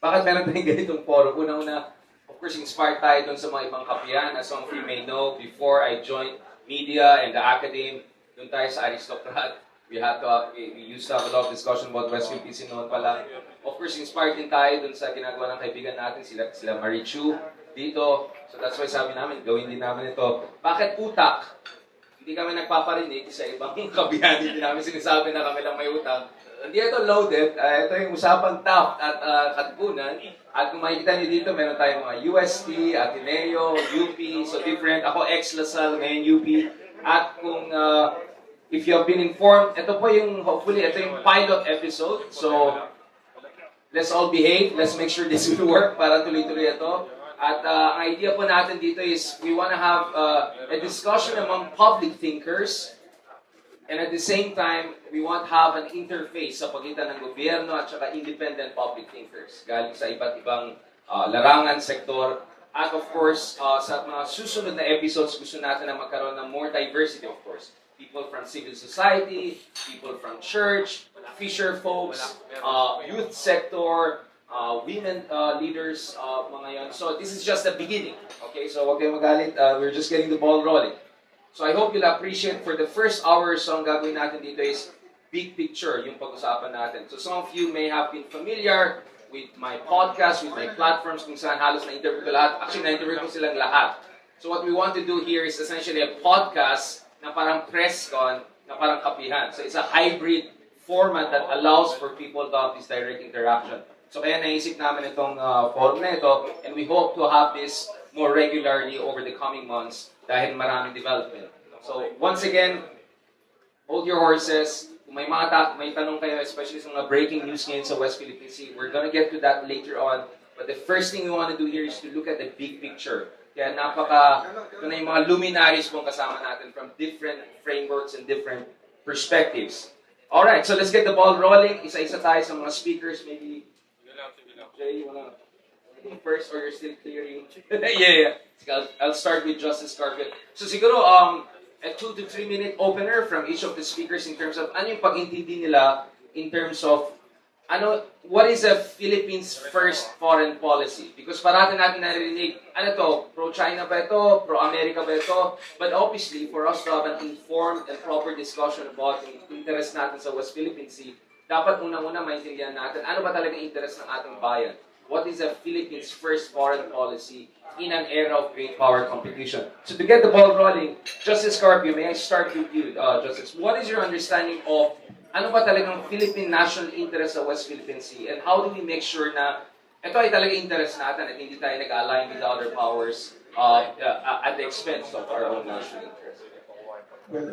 Bakit meron tayong ganitong forum? Una-una, of course, inspired tayo dun sa mga ibang kapiyan. As some of you may know, before I joined media and the academy, dun tayo sa aristocrat. We used to have a lot of discussion about West Philippines noon pa lang. Of course, inspired din tayo dun sa ginagawa ng kaibigan natin, sila Marie Chu dito. So that's why sabi namin, gawin din namin ito. Bakit utak? Hindi kami nagpaparinig sa ibang kabihan. Hindi namin sinasabi na kami lang may utang. Hindi ito loaded. Ito yung usapang tough at katipunan. At kung makikita niyo dito, meron tayong mga UST, Ateneo, UP, so different. Ako ex-Lasal, ngayon UP. At kung if you have been informed, ito po yung, hopefully, ito yung pilot episode. So, let's all behave. Let's make sure this will work para tuloy-tuloy ito. At ang idea po natin dito is we want to have a discussion among public thinkers. And at the same time, we want to have an interface sa pagitan ng gobyerno at saka independent public thinkers galing sa iba't ibang larangan, sektor. At of course, sa mga susunod na episodes, gusto natin na magkaroon ng more diversity, of course. People from civil society, people from church, fisher folks, youth sector, women leaders, mga yan. So this is just the beginning. Okay, so huwag kayong magalit. We're just getting the ball rolling. So I hope you'll appreciate for the first hour or so ang gagawin natin dito is big picture, yung pag-usapan natin. So some of you may have been familiar with my podcast, with my platforms, kung saan halos na-interview ko lahat. Actually, na-interview ko silang lahat. So what we want to do here is essentially a podcast na parang press con, na parang kapihan. So it's a hybrid format that allows for people to have this direct interaction. So kaya naisip namin itong forum na ito, and we hope to have this more regularly over the coming months dahil maraming development. So once again, hold your horses. Kung may tanong kayo, especially sa mga breaking news ngayon sa West Philippine Sea, we're gonna get to that later on. But the first thing we want to do here is to look at the big picture. Kaya ito na yung mga luminaries pong kasama natin from different frameworks and different perspectives. Alright, so let's get the ball rolling. Isa-isa tayo sa mga speakers. Maybe Jay, you wanna first or you're still clearing? yeah. I'll start with Justice Scarfield. So siguro, a 2 to 3 minute opener from each of the speakers in terms of ano yung pag-intindi nila in terms of what is the Philippines' first foreign policy? Because parati natin narinig, pro-China ba ito, pro-America ba ito? But obviously, for us to have an informed and proper discussion about the interest natin sa West Philippine Sea, dapat unang-una maintindihan natin ano ba talaga interest ng ating bayan? What is the Philippines' first foreign policy in an era of great power competition? So to get the ball rolling, Justice Carpio, may I start with you, Justice? What is your understanding of ano ba talagang Philippine national interest sa West Philippine Sea? And how do we make sure na ito ay talaga interest natin at hindi tayo nag-align with the other powers at the expense of our own national interest? Well,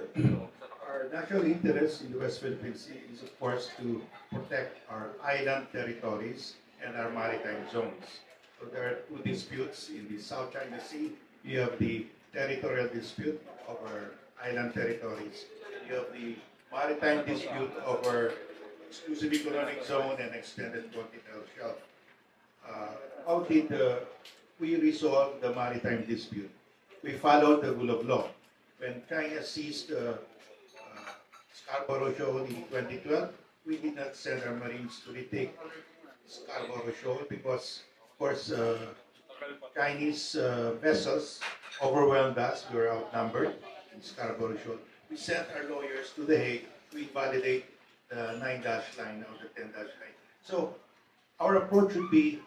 our national interest in the West Philippine Sea is, of course, to protect our island territories and our maritime zones. So there are two disputes in the South China Sea. You have the territorial dispute over island territories. You have the maritime dispute over exclusive economic zone and extended continental shelf. How did we resolve the maritime dispute? We followed the rule of law. When China seized Scarborough Shoal in 2012, we did not send our Marines to retake Scarborough Shoal because, of course, Chinese vessels overwhelmed us. We were outnumbered in Scarborough Shoal. We sent our lawyers to The Hague to invalidate the 9 dash line or the 10 dash line. So our approach would be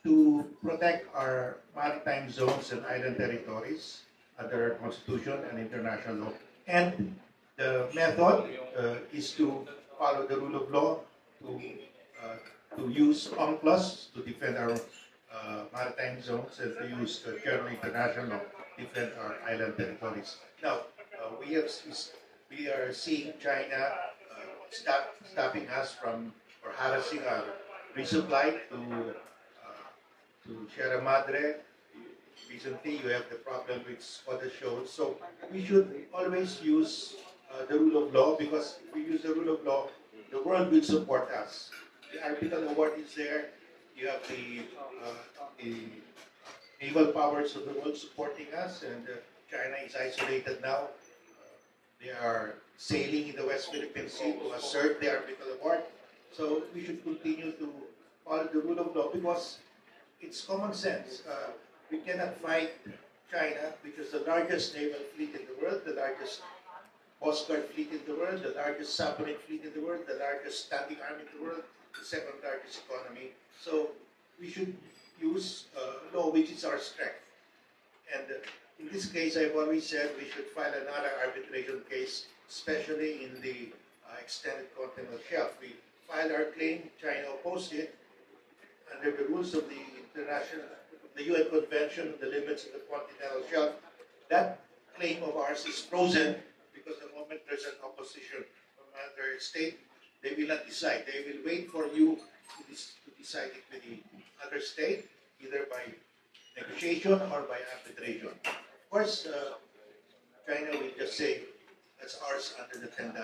to protect our maritime zones and island territories under our constitution and international law. And the method is to follow the rule of law, to use UNCLOS to defend our maritime zones, and to use the general international law to defend our island territories. Now, we are seeing China stopping us from or harassing our resupply to Sierra Madre. Recently, you have the problem with spotted shoals. So we should always use the rule of law, because if we use the rule of law, the world will support us. The arbitral award is there. You have the naval powers of the world supporting us, and China is isolated now. They are sailing in the West Philippine Sea to assert the arbitral award. So we should continue to follow the rule of law because it's common sense. We cannot fight China, which is the largest naval fleet in the world, the largest Coast Guard fleet in the world, the largest submarine fleet in the world, the largest standing army in the world, the second largest economy. So we should use law which is our strength. And in this case, I've always said we should file another arbitration case, especially in the extended continental shelf. We filed our claim, China opposed it, under the rules of the UN Convention on the Limits of the Continental Shelf. That claim of ours is frozen because the moment there's an opposition from another state, they will not decide. They will wait for you to decide it with the other state, either by negotiation or by arbitration. Of course, China will just say that's ours under the 10-9.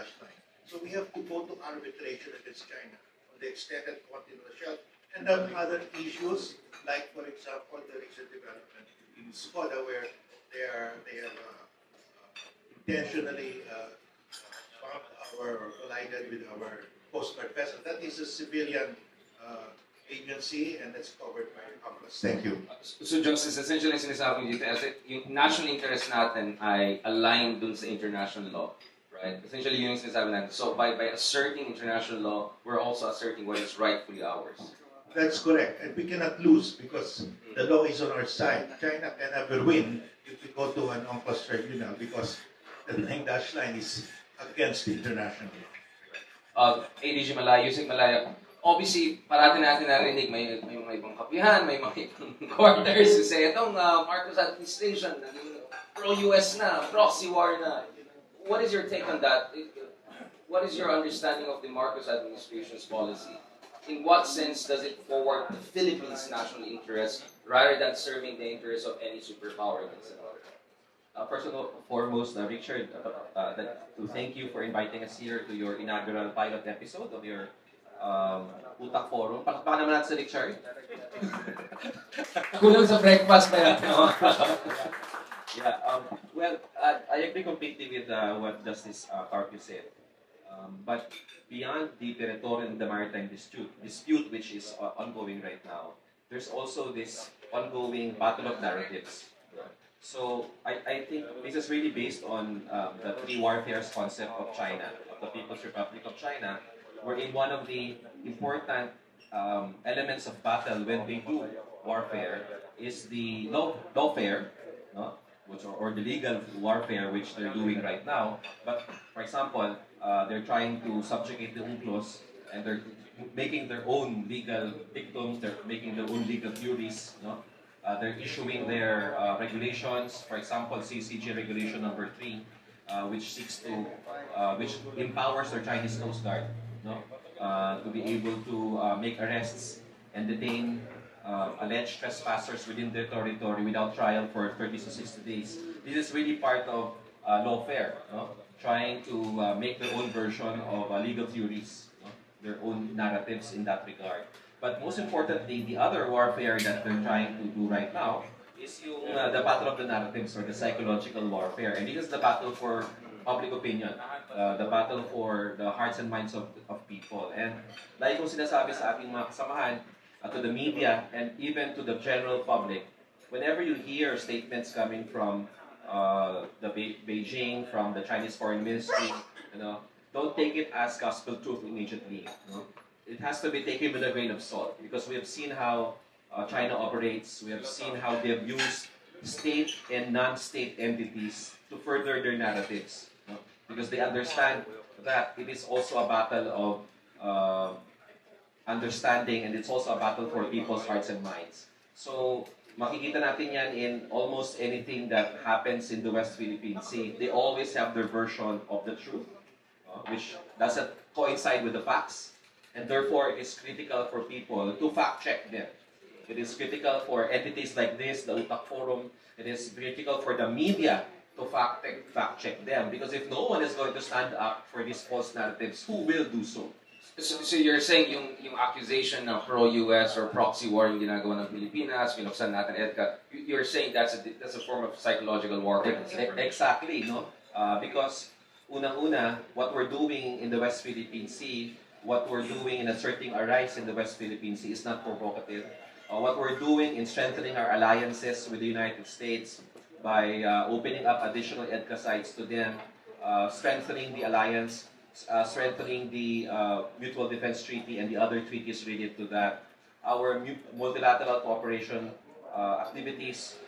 So we have to go to arbitration against China on the extended continental shelf. And on other issues, like for example, the recent development in Skoda, where they have intentionally bumped or collided with our Coast Guard vessel. That is a civilian agency, and that's covered by AUKUS. Thank you. So Justice, essentially sinasabi dito, yung national interest natin ay aligned dun sa international law. Right? Essentially yun yung sinasabi natin. So by asserting international law, we're also asserting what is rightfully ours. That's correct. And we cannot lose because the law is on our side. China can never win if we go to an UNCLOS tribunal because the 9-9 is against international law. ADG Malaya, using Malaya, obviously, parati natin narinig, may mga ibang kapihan, may mga ibang quarters who say, itong Marcos administration, pro-US na, proxy war na. What is your take on that? What is your understanding of the Marcos administration's policy? In what sense does it forward the Philippines' national interest rather than serving the interests of any superpower against another? First and foremost, Richard, to thank you for inviting us here to your inaugural pilot episode of your Utak Forum. Palakpakan naman natin si Richard. Kulang sa breakfast pa yan. Yeah, well, I agree completely with what Justice Carpio said. But beyond the territorial and the maritime dispute which is ongoing right now, there's also this ongoing battle of narratives. So I think this is really based on the three warfares concept of China, of the People's Republic of China, wherein one of the important elements of battle when we do warfare is the lawfare, no? Or the legal warfare which they're doing right now. But for example, they're trying to subjugate the UNCLOS and they're making their own legal dictums, they're making their own legal theories, no? They're issuing their regulations, for example, CCG Regulation Number 3, which empowers their Chinese Coast Guard, no? To be able to make arrests and detain alleged trespassers within their territory without trial for 30 to 60 days. This is really part of lawfare, no? Trying to make their own version of legal theories, no? Their own narratives in that regard. But most importantly, the other warfare that they're trying to do right now is the battle of the narratives or the psychological warfare. And this is the battle for public opinion, the battle for the hearts and minds of people. And like kong sinasabi sa aking mga kasamahan, to the media, and even to the general public, whenever you hear statements coming from the Beijing, from the Chinese Foreign Ministry, don't take it as gospel truth immediately. It has to be taken with a grain of salt because we have seen how China operates. We have seen how they have used state and non-state entities to further their narratives, because they understand that it is also a battle of understanding, and it's also a battle for people's hearts and minds. So, makikita natin yan in almost anything that happens in the West Philippine Sea. They always have their version of the truth, which doesn't coincide with the facts, and therefore it is critical for people to fact-check them. It is critical for entities like this, the Utak Forum. It is critical for the media to fact-check them, because if no one is going to stand up for these false narratives, who will do so? So you're saying yung accusation na pro-US or proxy war yung ginagawa ng Pilipinas, binuksan natin EDCA, you're saying that's a form of psychological warfare? Exactly, no? Because unang-una, what we're doing in the West Philippine Sea, what we're doing in asserting our rights in the West Philippine Sea is not provocative. What we're doing in strengthening our alliances with the United States by opening up additional EDCA sites to them, strengthening the alliance, strengthening the Mutual Defense Treaty and the other treaties related to that, our multilateral cooperation activities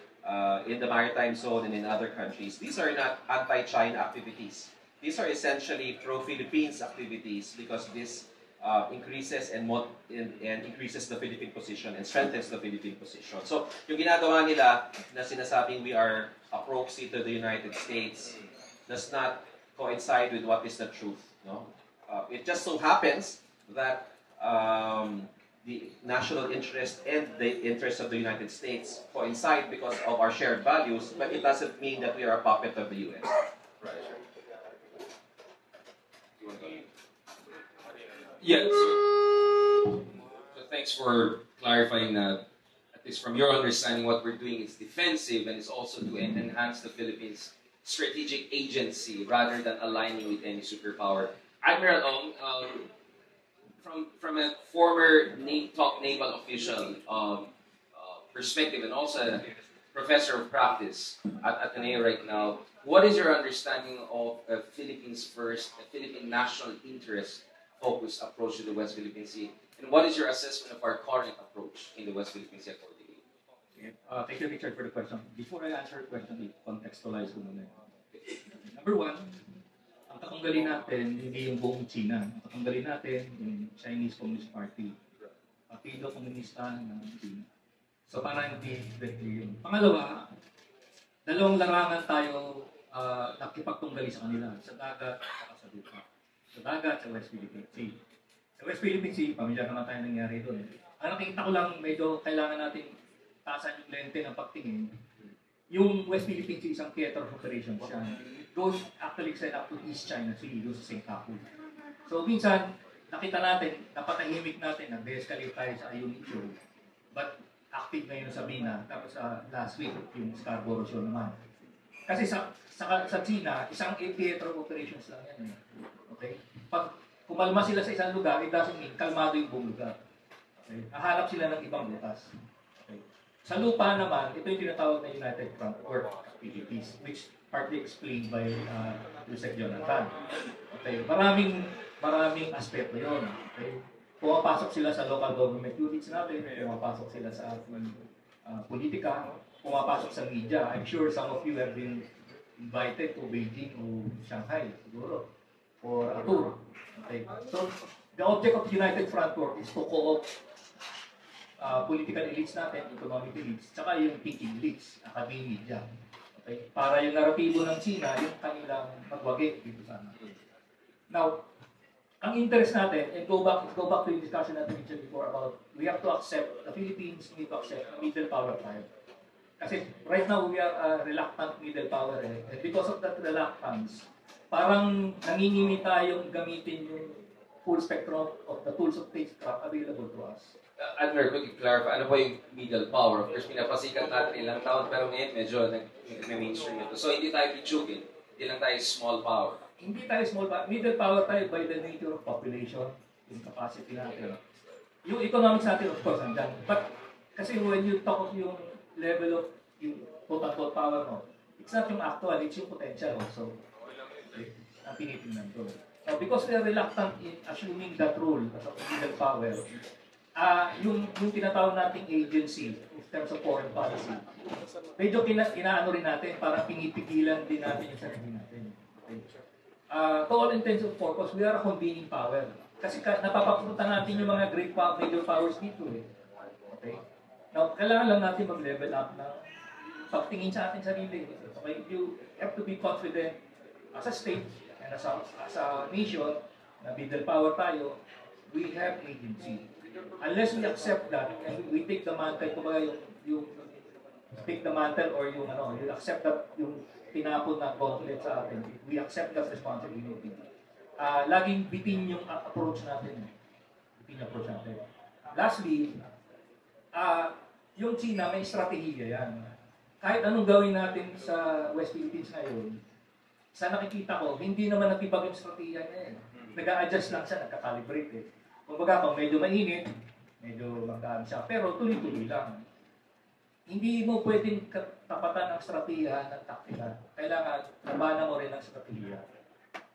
in the maritime zone and in other countries. These are not anti-China activities. These are essentially pro-Philippines activities because this increases and increases the Philippine position and strengthens the Philippine position. So, yung ginagawa nila na sinasabing we are a proxy to the United States does not coincide with what is the truth. No? It just so happens that the national interest and the interest of the United States coincide because of our shared values, but it doesn't mean that we are a puppet of the U.S. Right. Yeah. So thanks for clarifying that. At least from your understanding, what we're doing is defensive and it's also to enhance the Philippines' strategic agency rather than aligning with any superpower. Admiral Ong, from a former top naval official perspective and also a professor of practice at Ateneo right now, what is your understanding of Philippines first, a Philippine national interest focused approach to the West Philippine Sea? And what is your assessment of our current approach in the West Philippine Sea accordingly? Thank you, Richard, for the question. Before I answer the question, contextualize ko muna. Number one, ang tatanggalin natin, hindi yung buong China. Ang tatanggalin natin, yung Chinese Communist Party. Partido Komunista ng China. So, parang hindi directly yun. Pangalawa, dalawang larangan tayo nakipagtunggali sa kanila. Sa dagat at sa lupa. Sa dagat, sa West Philippine Sea. Sa West Philippine Sea, pamilyar naman tayo nangyari doon. Ang nakikita ko lang, medyo kailangan natin taasan yung lente ng pagtingin. Yung West Philippine Sea, isang theater of operations siya. It goes actually extend up to East China Sea, doon sa Senkaku. So minsan, nakita natin, napatahimik natin, nag-de-escalate tayo sa Ayun issue. But active ngayon sa Sabina, tapos last week, yung Scarborough Shoal naman. Kasi sa China, isang theater of operations lang yan. Okay? Pag kumalma sila sa isang lugar, it doesn't mean kalmado yung buong lugar. Okay? Hahanap sila ng ibang butas. Okay? Sa lupa naman, ito yung tinatawag na United Front or activities, which partly explained by Yusek Jonathan. Okay? Maraming aspeto yun. Okay? Pumapasok sila sa local government units natin, pumapasok sila sa politika, pumapasok sa media. I'm sure some of you have been invited to Beijing o Shanghai, siguro, for a tour. Okay? So, the object of United Front Work is to co-op political elites natin, economic elites, tsaka yung thinking elites, academic media. Okay? Para yung naratibo ng China, yung kanilang magwagi dito sana. Now, ang interest natin, and go back to the discussion natin mentioned before about we have to accept, the Philippines need to accept a middle power tayo. Kasi right now, we are a reluctant middle power. And because of that reluctance, parang nanginimi tayong gamitin yung full spectrum of the tools of statecraft available to us. Admiral, could you clarify, ano po yung middle power? Of course, pinapasikat natin ilang taon, pero ngayon medyo nag-mainstream ito. So, hindi tayo pichugin. Hindi lang tayo small power. Hindi tayo small power. Middle power tayo by the nature of population, yung capacity natin. Yung economics natin, of course, andyan. But, kasi when you talk of yung level of yung quote-unquote power mo, it's not yung actual, it's yung potential also. Okay? Ang tinitingnan ko. So, because we are reluctant in assuming that role as a middle power, yung tinatawag nating agency in terms of foreign policy, medyo inaano rin natin, parang pinipigilan din natin yung sarili natin. Okay? To all intents and purposes, we are a convening power. Kasi napapapunta natin yung mga great major powers dito eh. Okay? Now, kailangan lang natin mag-level up na pagtingin sa ating sarili. Okay? You have to be confident as a state and as a nation na middle power tayo, we have agency. Unless we accept that and we take the mantle, kumbaga yung take the mantle or yung you accept that yung tinapon na gauntlet sa atin, we accept that responsibility. Laging bitin yung approach natin. Bitin yung approach natin. Lastly, yung China may estratehiya yan. Kahit anong gawin natin sa West Philippines ngayon, sa nakikita ko, hindi naman nagtibag yung estratehiya niya. nag-a-adjust lang siya, nagka-calibrate eh. Kumbaga, pag medyo mainit, medyo magaan siya, pero tuloy-tuloy lang. Hindi mo pwedeng tapatan ang strategiya ng taktika. Kailangan labanan mo rin ang strategiya.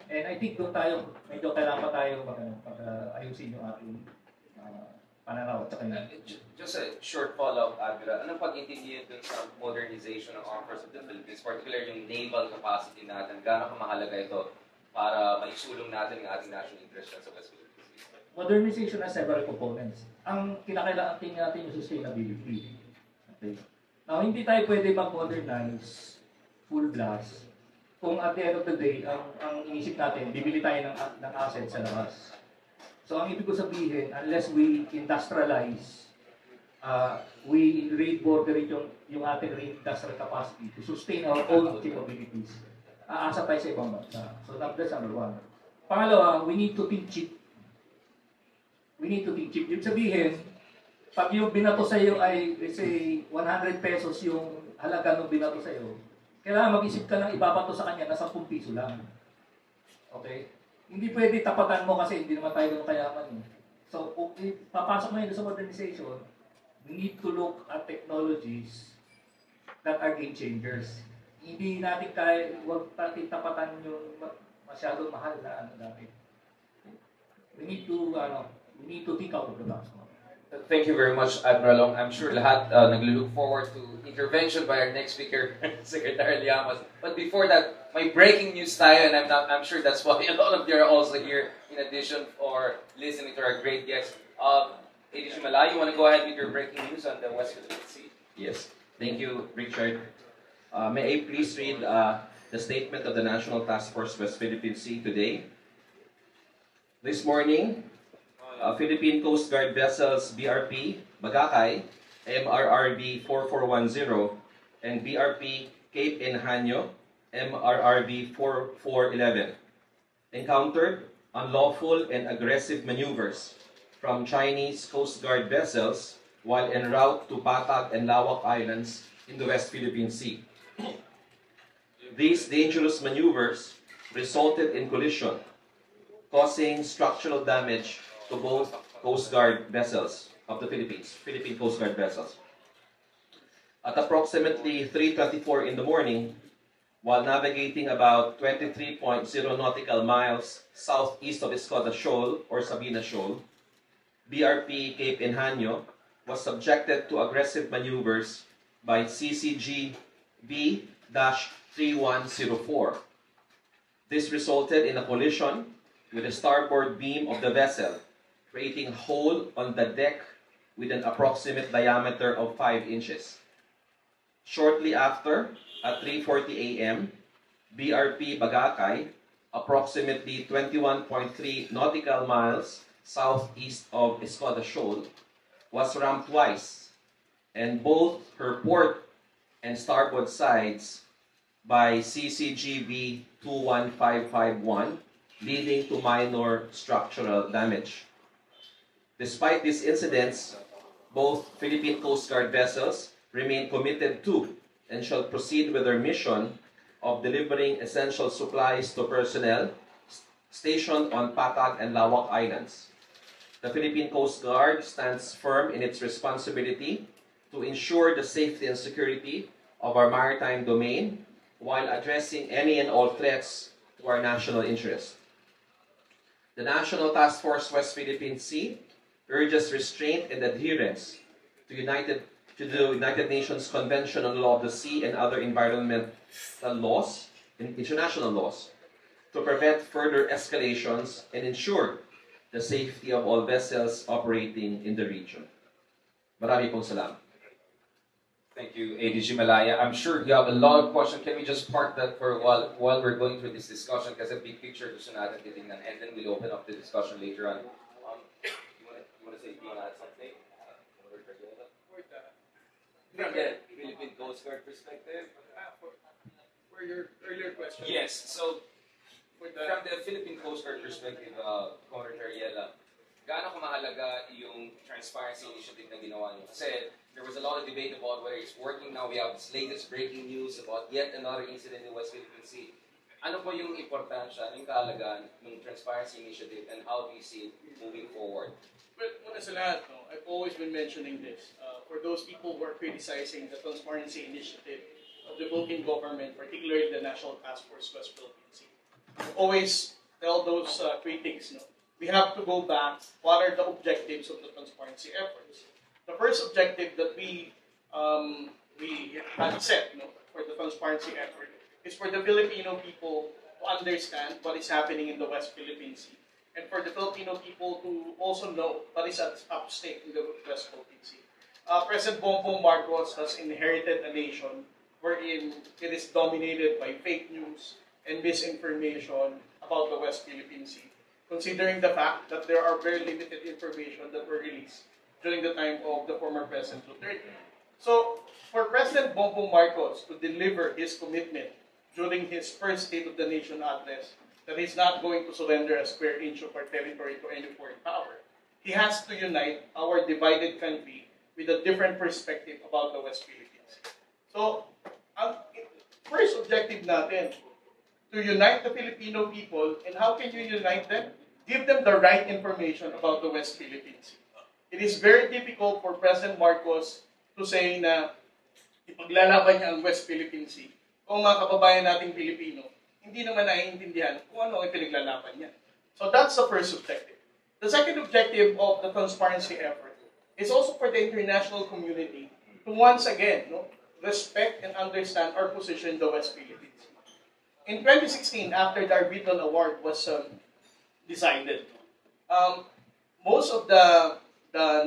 And I think doon tayo, medyo kailangan pa tayo ayusin yung ating pananaw. Just a short follow-up, Admiral. Anong pag-intindihan dun sa modernization ng Armed Forces of the Philippines, particularly yung naval capacity natin? Gaano kamahalaga ito para maisulong natin ang ating national interest sa West Philippines? Modernization has several components. Ang kinakailangan natin yung sustainability. Okay. Now, hindi tayo pwede mag-modernize full blast kung at the end of the day, ang inisip natin, bibili tayo ng assets sa labas. So, ang ibig ko sabihin, unless we industrialize, we reincorporate yung ating reindustrial capacity to sustain our own capabilities, aasa tayo sa ibang bansa. So, that's number one. Pangalawa, we need to think cheap. We need to think cheap. Yung sabihin, pag yung binato sa iyo ay, let's say, 100 pesos yung halaga ng binato sa iyo, kailangan mag-isip ka ng ibabato sa kanya na 10 piso lang. Okay? Hindi pwede tapatan mo kasi hindi naman tayo ganun kayaman. So, kung papasok mo yun sa modernization, we need to look at technologies that are game changers. Hindi natin kaya, huwag natin tapatan yung masyadong mahal na ano natin. We need to think out of the box. Thank you very much, Admiral Long. I'm sure lahat naglo-look forward to intervention by our next speaker, Secretary Llamas. But before that, may breaking news tayo, and I'm sure that's why a lot of you are also here, in addition for listening to our great guests. ADG Malay, you want to go ahead with your breaking news on the West Philippine Sea? Yes. Thank you, Richard. May I please read the statement of the National Task Force West Philippine Sea today? This morning, Philippine Coast Guard vessels BRP Bagakay, MRRB 4410, and BRP Cape Inhanyo, MRRB 4411, encountered unlawful and aggressive maneuvers from Chinese Coast Guard vessels while en route to Patag and Lawak Islands in the West Philippine Sea. These dangerous maneuvers resulted in collision, causing structural damage to both Coast Guard vessels of the Philippines, Philippine Coast Guard vessels. At approximately 3:24 in the morning, while navigating about 23.0 nautical miles southeast of Escoda Shoal or Sabina Shoal, BRP Cape Inhanyo was subjected to aggressive maneuvers by CCG B-3104. This resulted in a collision with the starboard beam of the vessel, creating a hole on the deck with an approximate diameter of 5 inches. Shortly after, at 3:40 a.m., BRP Bagakay, approximately 21.3 nautical miles southeast of Escoda Shoal, was rammed twice, and both her port and starboard sides by CCGB 21551, leading to minor structural damage. Despite these incidents, both Philippine Coast Guard vessels remain committed to and shall proceed with their mission of delivering essential supplies to personnel stationed on Patag and Lawak Islands. The Philippine Coast Guard stands firm in its responsibility to ensure the safety and security of our maritime domain while addressing any and all threats to our national interest. The National Task Force West Philippine Sea urges restraint and adherence to the United Nations Convention on the Law of the Sea and other environmental laws and international laws to prevent further escalations and ensure the safety of all vessels operating in the region. Marami pong salamat. Thank you, ADG Malaya. I'm sure you have a lot of questions. Can we just park that for a while we're going through this discussion? Kasi big picture gusto natin titingnan, and then we'll open up the discussion later on. You want to add something? From the Philippine Coast Guard perspective? For your earlier question. Yes. So, from the Philippine Coast Guard perspective, Commander Tariela, gaano kamahalaga yung transparency initiative na ginawa niyo? Kasi there was a lot of debate about whether it's working now. We have this latest breaking news about yet another incident in West Philippine Sea. ano po yung importansya, ano yung kahalagahan ng Transparency Initiative and how do you see it moving forward? Well, una sa lahat, no, I've always been mentioning this. For those people who are criticizing the Transparency Initiative of the Philippine government, particularly the National Task Force West Philippine Sea, I always tell those critics, no, we have to go back. What are the objectives of the transparency efforts? The first objective that we had set, no, for the transparency effort is for the Filipino people to understand what is happening in the West Philippine Sea, and for the Filipino people to also know what is at stake in the West Philippine Sea. President Bongbong Marcos has inherited a nation wherein it is dominated by fake news and misinformation about the West Philippine Sea, considering the fact that there are very limited information that were released during the time of the former President Duterte. So, for President Bongbong Marcos to deliver his commitment during his first State of the Nation address that he's not going to surrender a square inch of our territory to any foreign power, he has to unite our divided country with a different perspective about the West Philippines. So, ang first objective natin, to unite the Filipino people, and how can you unite them? Give them the right information about the West Philippines. It is very difficult for President Marcos to say na ipaglalaban niya ang West Philippine Sea kung mga kababayan nating Pilipino hindi naman naiintindihan kung ano ang pinaglalaban niya. So that's the first objective. The second objective of the transparency effort is also for the international community to once again, no, respect and understand our position in the West Philippines. In 2016, after the arbitral award was decided, most of the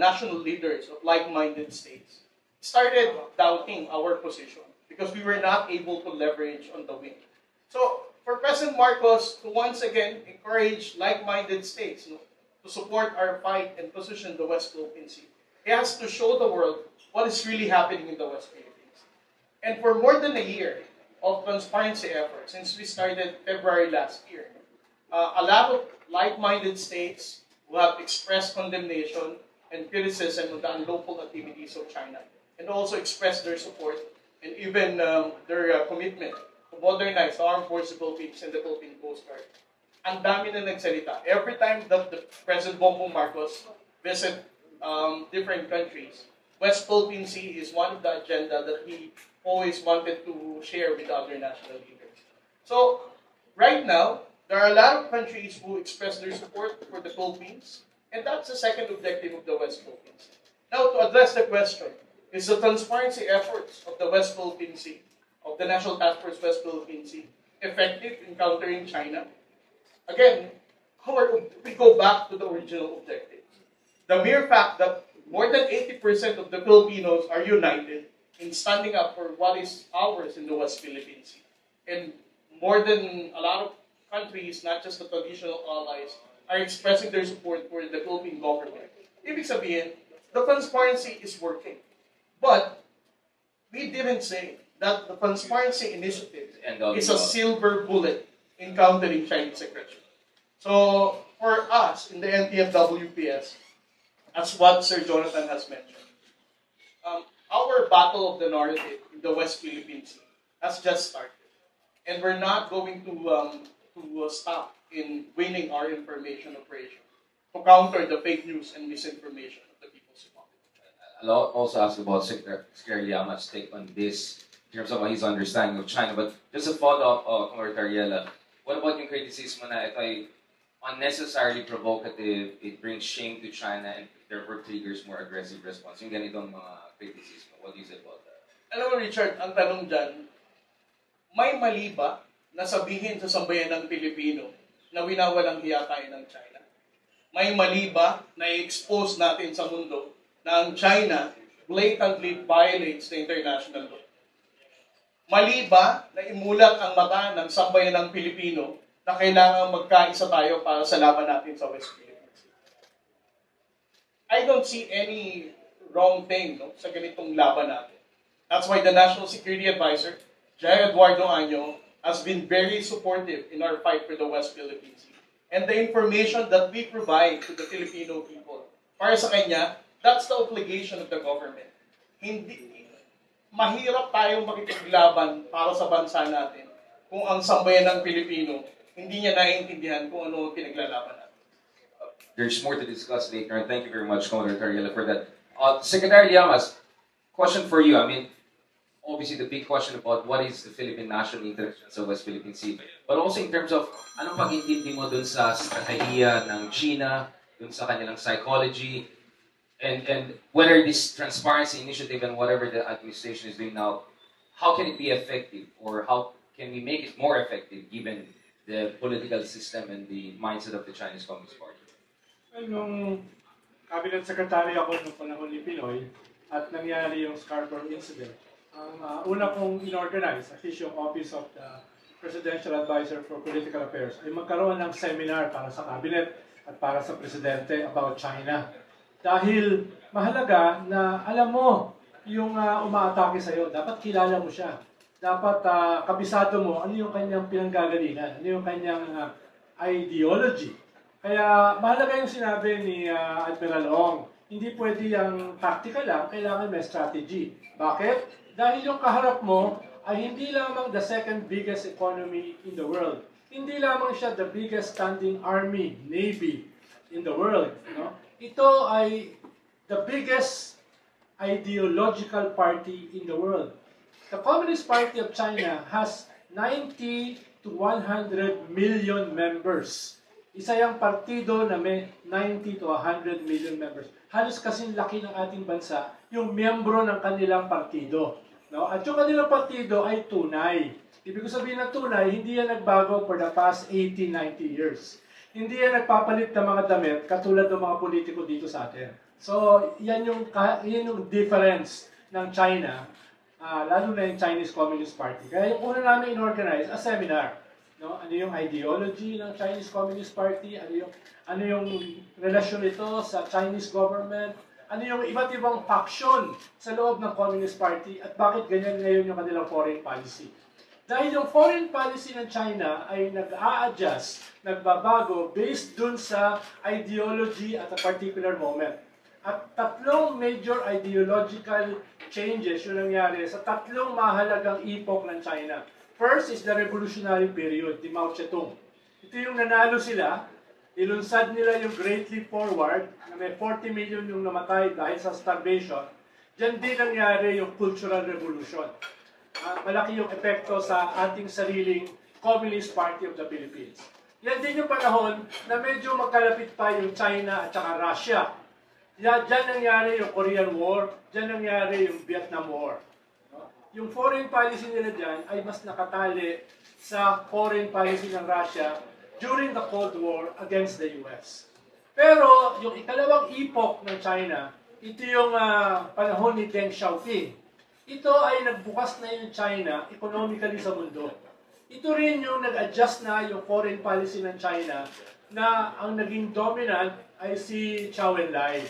national leaders of like-minded states started doubting our position because we were not able to leverage on the wind. So, for President Marcos to once again encourage like-minded states, no, to support our fight and position in the West Philippine Sea, he has to show the world what is really happening in the West Philippines. And for more than a year of transparency efforts, since we started February last year, a lot of like-minded states who have expressed condemnation and criticism of the unlawful activities of China, and also expressed their support and even their commitment to modernize the armed forces of the Philippines and the Philippine Coast Guard. Ang dami na nagsalita. Every time that the President Bongbong Marcos visit different countries, West Philippine Sea is one of the agenda that he always wanted to share with other national leaders. So, right now, there are a lot of countries who express their support for the Philippines, and that's the second objective of the West Philippines. Now, to address the question, is the transparency efforts of the West Philippine Sea, of the National Task Force West Philippine Sea, effective in countering China? Again, we go back to the original objective. The mere fact that more than 80% of the Filipinos are united in standing up for what is ours in the West Philippine Sea. And more than a lot of countries, not just the traditional allies, are expressing their support for the Philippine government. Ibig sabihin, the transparency is working. But we didn't say that the transparency initiative is a silver bullet in countering Chinese aggression. So, for us in the NTF-WPS, as what Sir Jonathan has mentioned, our battle of the narrative in the West Philippine Sea has just started. And we're not going to stop in winning our information operation to counter the fake news and misinformation of the People's Republic. I'll also ask about Secretary Liama's take on this in terms of his understanding of China. But just a follow-up, Kong Tariela, what about yung criticism na ito ay unnecessarily provocative, it brings shame to China, and therefore triggers more aggressive response? Yung ganitong mga criticism, what do you say about that? Alam mo, Richard, ang tanong dyan, may mali ba na sabihin sa sambayan ng Pilipino na winawalang hiya tayo ng China? May mali ba na i-expose natin sa mundo na ang China blatantly violates the international law? Mali ba na imulat ang mata ng sambayan ng Pilipino na kailangan magkaisa tayo para sa laban natin sa West Philippines? I don't see any wrong thing, no, sa ganitong laban natin. That's why the National Security Advisor, Jai Eduardo Año, has been very supportive in our fight for the West Philippines. And the information that we provide to the Filipino people, para sa kanya, that's the obligation of the government. Mahirap tayong makipaglaban para sa bansa natin kung ang sambayan ng Pilipino, hindi niya naiintindihan kung ano pinaglalaban natin. There's more to discuss later, and thank you very much, Commodore Tariela, for that. Secretary Llamas, question for you. I mean, obviously the big question about what is the Philippine national interest sa West Philippine Sea, but also in terms of anong pag-intindi mo dun sa strategiya ng China, dun sa kanilang psychology, and whether this transparency initiative and whatever the administration is doing now, how can it be effective, or how can we make it more effective given the political system and the mindset of the Chinese Communist Party? Nung cabinet secretary ako nung panahon ni Pinoy at nangyari yung Scarborough incident, ang una kong inorganize, at least yung Office of the Presidential Advisor for Political Affairs, ay magkaroon ng seminar para sa cabinet at para sa presidente about China. Dahil mahalaga na alam mo yung umaatake sa'yo, dapat kilala mo siya. Dapat kabisado mo ano yung kanyang pinanggagalingan, ano yung kanyang ideology. Kaya mahalaga yung sinabi ni Admiral Ong, hindi pwede yung tactical lang, kailangan may strategy. Bakit? Dahil yung kaharap mo ay hindi lamang the second biggest economy in the world. Hindi lamang siya the biggest standing army, navy in the world. No? Ito ay the biggest ideological party in the world. The Communist Party of China has 90 to 100 million members. Isa yung partido na may 90 to 100 million members. Halos kasing laki ng ating bansa yung miyembro ng kanilang partido. No? At yung kanilang partido ay tunay. Ibig sabihin ng tunay, hindi yan nagbago for the past 80, 90 years. Hindi yan nagpapalit ng mga damit katulad ng mga politiko dito sa atin. So, yan yung difference ng China, lalo na yung Chinese Communist Party. Kaya yung una namin in-organize a seminar. No? Ano yung ideology ng Chinese Communist Party? Ano yung relasyon nito sa Chinese government? Ano yung iba't ibang faction sa loob ng Communist Party? At bakit ganyan ngayon yung kanilang foreign policy? Dahil yung foreign policy ng China ay nag-a-adjust, nagbabago based dun sa ideology at a particular moment. At tatlong major ideological changes yung nangyari sa tatlong mahalagang epoch ng China. First is the revolutionary period, ni Mao Zedong. Ito yung nanalo sila, ilunsad nila yung Great Leap Forward, na may 40 million yung namatay dahil sa starvation. Diyan din nangyari yung Cultural Revolution. Malaki yung epekto sa ating sariling Communist Party of the Philippines. Yan din yung panahon na medyo magkalapit pa yung China at saka Russia. Diyan nangyari yung Korean War, diyan nangyari yung Vietnam War. Yung foreign policy nila dyan ay mas nakatali sa foreign policy ng Russia during the Cold War against the US. Pero yung ikalawang epoch ng China, ito yung panahon ni Deng Xiaoping. Ito ay nagbukas na yung China economically sa mundo. Ito rin yung nag-adjust na yung foreign policy ng China na ang naging dominant ay si Zhou Enlai.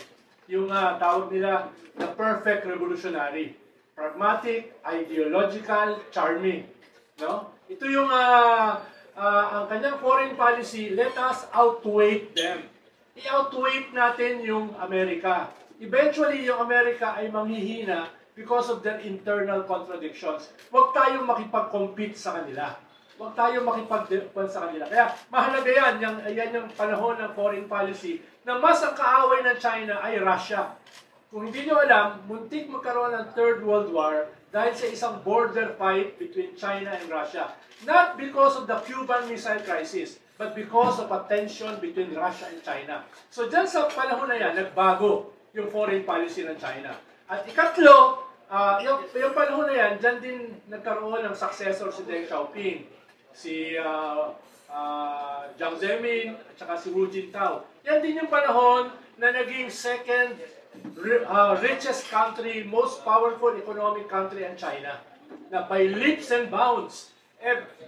Yung tawag nila the perfect revolutionary. Pragmatic, ideological, charming. No? Ito yung ang kanyang foreign policy, let us outweigh them. I-outweigh natin yung Amerika. Eventually, yung Amerika ay manghihina because of their internal contradictions. Huwag tayong makipag-compete sa kanila. Huwag tayong makipag-defend sa kanila. Kaya mahalaga yan yung panahon ng foreign policy na mas ang kaaway ng China ay Russia. Kung hindi nyo alam, muntik magkaroon ng Third World War dahil sa isang border fight between China and Russia. Not because of the Cuban Missile Crisis, but because of a tension between Russia and China. So dyan sa panahon na yan, nagbago yung foreign policy ng China. At ikatlo, yung panahon na yan, dyan din nagkaroon ng successor si Deng Xiaoping, si Jiang Zemin, at saka si Hu Jintao. Yan din yung panahon na naging second richest country, most powerful economic country in China. Na by leaps and bounds,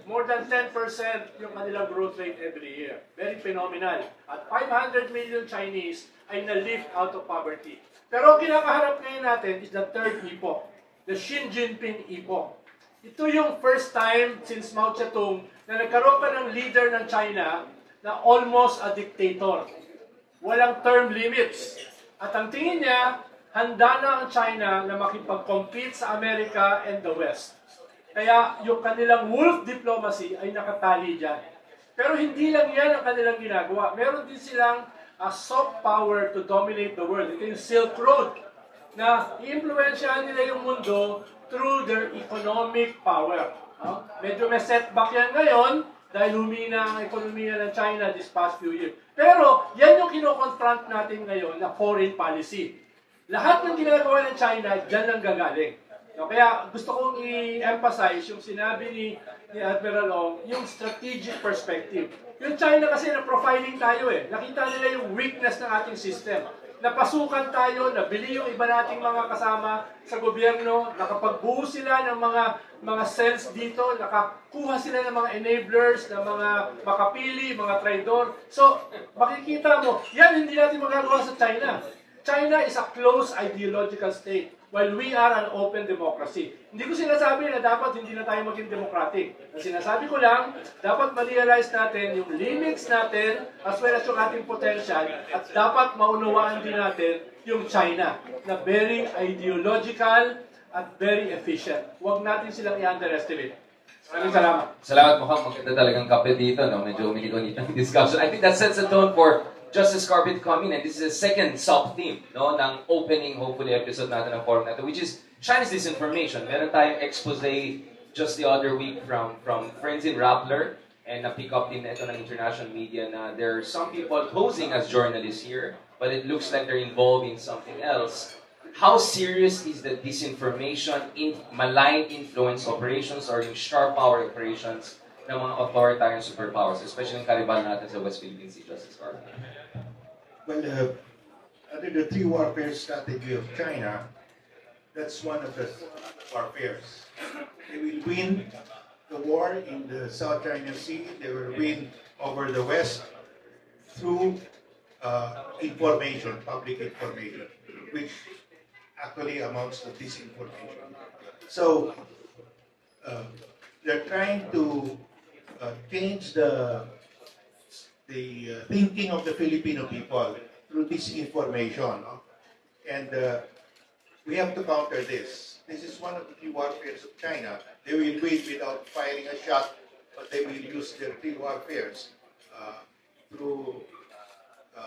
more than 10% yung kanilang growth rate every year. Very phenomenal. At 500 million Chinese ay na-lift out of poverty. Pero ang kinakaharap ngayon natin is the third epoch, the Xi Jinping epoch. Ito yung first time since Mao Zedong na nagkaroon pa ng leader ng China na almost a dictator. Walang term limits. At ang tingin niya, handa na ang China na makipag-compete sa Amerika and the West. Kaya yung kanilang wolf diplomacy ay nakatali dyan. Pero hindi lang yan ang kanilang ginagawa. Meron din silang soft power to dominate the world. Ito yung Silk Road na i-influensyahan nila yung mundo through their economic power. Medyo may setback yan ngayon dahil humina ang ekonomiya ng China this past few years. Pero yan yung kinoconfront natin ngayon na foreign policy. Lahat ng ginagawa ng China, dyan lang gagaling. Kaya gusto kong i-emphasize yung sinabi ni Admiral Ong, yung strategic perspective. Yung China kasi na-profiling tayo eh. Nakita nila yung weakness ng ating system. Napasukan tayo, nabili yung iba nating mga kasama sa gobyerno, nakapagbuo sila ng mga cells dito, nakakuha sila ng mga enablers, ng mga makapili, mga traidor. So, makikita mo, yan hindi natin magagawa sa China. China is a closed ideological state, while we are an open democracy. Hindi ko sinasabi na dapat hindi na tayo maging democratic. Ang sinasabi ko lang, dapat ma-realize natin yung limits natin as well as yung ating potential at dapat maunawaan din natin yung China na very ideological at very efficient. Huwag natin silang i-underestimate. Maraming salamat. Salamat, mukhang maganda talagang kape dito, no? Medyo uminit-unit ang discussion. I think that sets the tone for Justice Carpet to come in, and this is the second sub-theme, no, ng opening, hopefully, episode natin ng forum natin, which is Chinese disinformation. Meron tayong expose just the other week from friends in Rappler, and na-pick up din ito ng international media na there are some people posing as journalists here, but it looks like they're involved in something else. How serious is the disinformation, malign influence operations, or yung sharp power operations ng mga authoritarian superpowers, especially ng karibal natin sa West Philippine Sea, Justice Carpet? Well, under the three warfare strategy of China, that's one of the warfares. They will win the war in the South China Sea. They will win over the West through information, public information, which actually amounts to disinformation. So they're trying to change the thinking of the Filipino people through disinformation. No? And we have to counter this. This is one of the three warfares of China. They will win without firing a shot, but they will use their three warfares through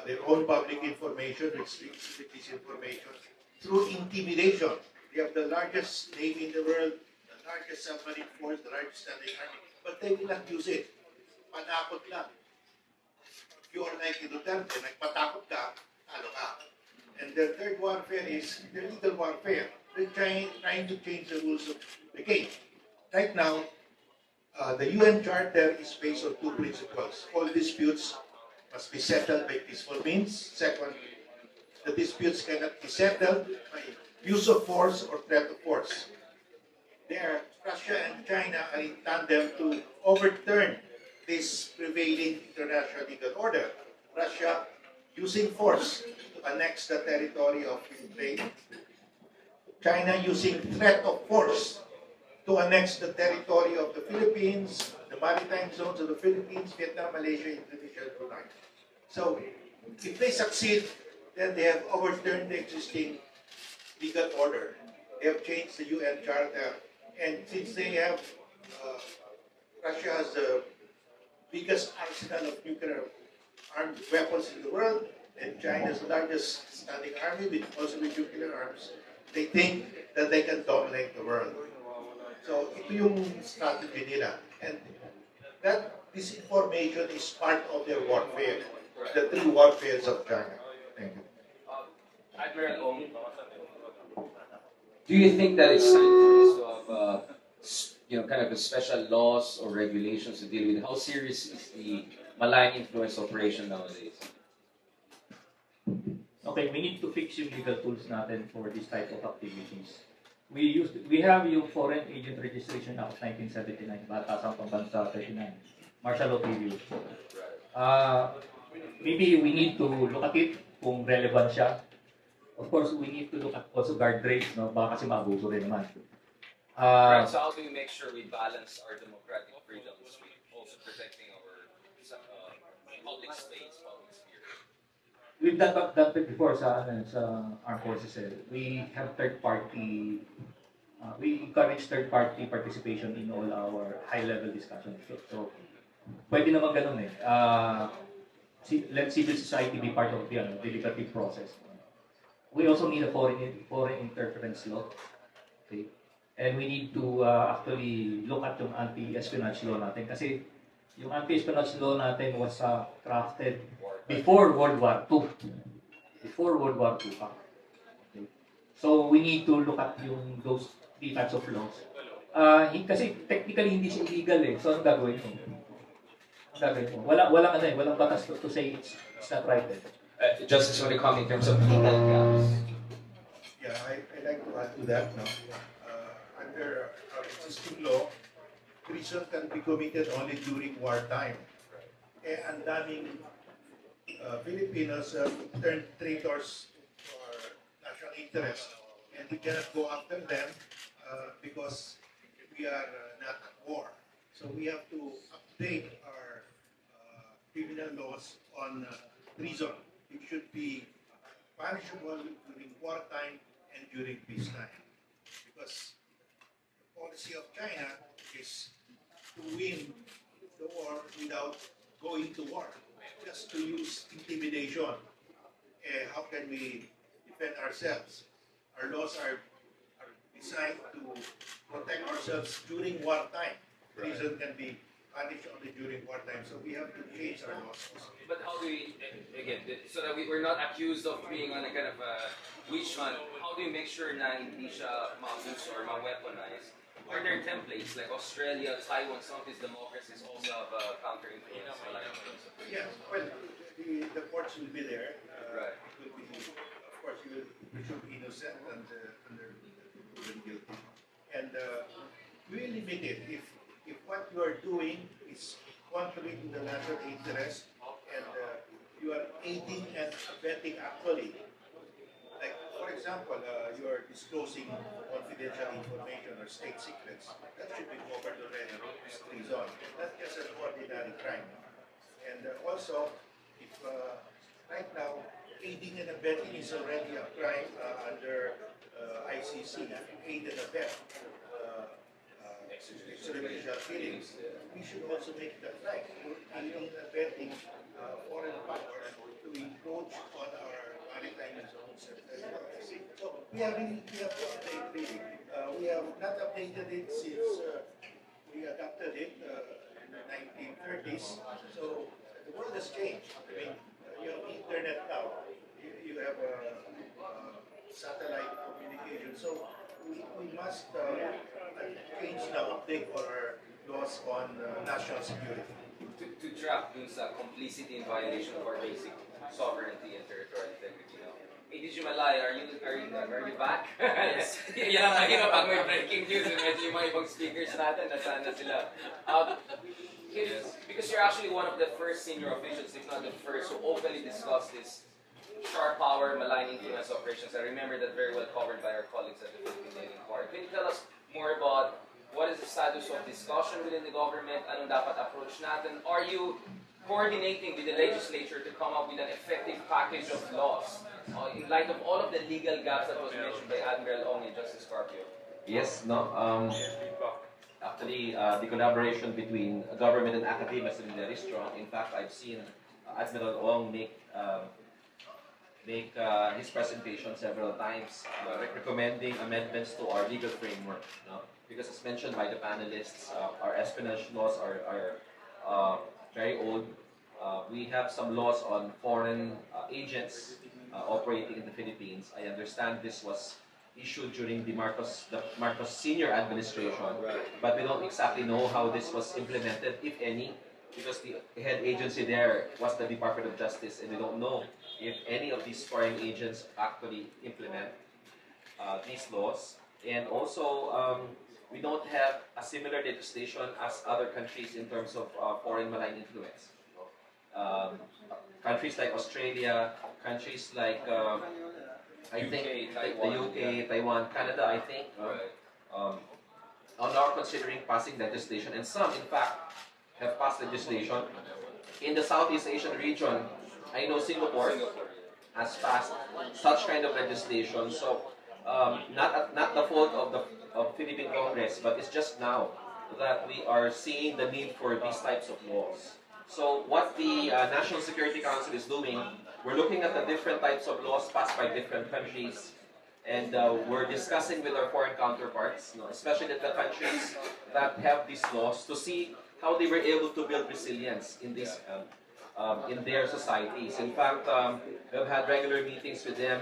their own public information, which leads to disinformation, through intimidation. They have the largest navy in the world, the largest submarine force, the largest standing army, but they will not use it. Panakot lang. You are like Duterte, nagpatakot ka, talo ka. And the third warfare is the legal warfare. They're trying to change the rules of the game. Right now, the UN Charter is based on two principles. All disputes must be settled by peaceful means. Second, the disputes cannot be settled by use of force or threat of force. Russia and China are in tandem to overturn this prevailing international legal order. Russia using force to annex the territory of Ukraine. China using threat of force to annex the territory of the Philippines, the maritime zones of the Philippines, Vietnam, Malaysia, Indonesia, and Brunei. So, if they succeed, then they have overturned the existing legal order. They have changed the UN Charter. And since they have, Russia has the biggest arsenal of nuclear armed weapons in the world, and China's largest standing army, also with nuclear arms, they think that they can dominate the world. So ito yung strategy nila. And that disinformation is part of their warfare, the three warfares of China. Thank you. Admiral Ong, do you think that it's time for us to have kind of a special laws or regulations to deal with how serious is the malign influence operation nowadays? Okay, we need to fix yung legal tools natin for this type of activities. We have yung Foreign Agent Registration Act 1979, Batasang Pambansa 39, martial law period. Maybe we need to look at it kung relevant siya. Of course, we need to look at also guardrails, no? Baka kasi maabuso rin naman. Right, so how do we make sure we balance our democratic freedoms with also protecting our public space, public sphere? We've done that before sa armed forces. We have third-party we encourage third-party participation in all our high-level discussions. So pwede naman ganun eh. Let civil society be part of the deliberative process. We also need a foreign interference law. Okay? And we need to actually look at yung anti-espionage law natin. Kasi yung anti-espionage law natin was crafted before World War II. Before World War II pa. Okay? So we need to look at those three types of laws. Kasi technically hindi siya illegal eh. So anong gagawin mo? Walang batas to say it's not right. Justice, when it comes in terms of legal gaps. Yeah, I like to add to that now. Under our existing law, treason can be committed only during wartime. Ang daming Filipinos turned traitors to our national interest, and we cannot go after them because we are not at war. So we have to update our criminal laws on treason. It should be punishable during wartime and during peacetime. Because the policy of China is to win the war without going to war, just to use intimidation. How can we defend ourselves? Our laws are designed to protect ourselves during wartime. Treason can be punished only during wartime, so we have to change our laws. But how do we, again, so that we're not accused of being on a kind of a witch hunt, how do you make sure na hindi siya ma-abuse or ma-weaponize? Are there templates like Australia, Taiwan, some of these democracies also have counter-influence? Yeah, well, the courts will be there. Right. It will be, of course, you should be innocent and under proven guilty. And we will limit it if what you are doing is contrary to the national interest and you are aiding and abetting actually. Like, for example, you are disclosing confidential information or state secrets. That should be covered already with treason. That's just an ordinary crime. And also, if right now, aiding and abetting is already a crime under ICC. If you aid and abet extrajudicial killings, we should also make it a crime. Aiding and abetting foreign powers to encroach on our maritime zones. So we have to update really. We have not updated it since we adopted it in the 1930s. So the world has changed. I mean, you have internet now. You have satellite communication. So we must change now, update our laws on national security. To track dun sa complicity in violation of our basic sovereignty and territorial integrity. Hey, DJ Malay, are you back? Yes. Yan ang mahirap pag may breaking news. Medyo yung mga ibang speakers natin, nasaan na sila. Because you're actually one of the first senior officials, if not the first, who openly discussed this sharp power, malign influence operations. I remember that very well covered by our colleagues at the Philippine Daily Inquirer. Can you tell us more about what is the status of discussion within the government? Anong dapat approach natin? Are you coordinating with the legislature to come up with an effective package of laws in light of all of the legal gaps that was mentioned by Admiral Ong and Justice Carpio? Yes, no. Actually, the collaboration between government and academia is very strong. In fact, I've seen Admiral Ong make his presentation several times, recommending amendments to our legal framework. No? Because as mentioned by the panelists, our espionage laws are very old. We have some laws on foreign agents operating in the Philippines. I understand this was issued during the Marcos Senior administration, but we don't exactly know how this was implemented, if any, because the head agency there was the Department of Justice, and we don't know if any of these foreign agents actually implement these laws. And also, we don't have a similar legislation as other countries in terms of foreign malign influence. Countries like Australia, countries like I think the UK, Taiwan, Canada, I think, are now considering passing legislation, and some, in fact, have passed legislation. In the Southeast Asian region, I know Singapore has passed such kind of legislation. So not the fault of the Philippine Congress, but it's just now that we are seeing the need for these types of laws. So what the National Security Council is doing, we're looking at the different types of laws passed by different countries, and we're discussing with our foreign counterparts, especially the countries that have these laws, to see how they were able to build resilience in this in their societies. In fact, we've had regular meetings with them.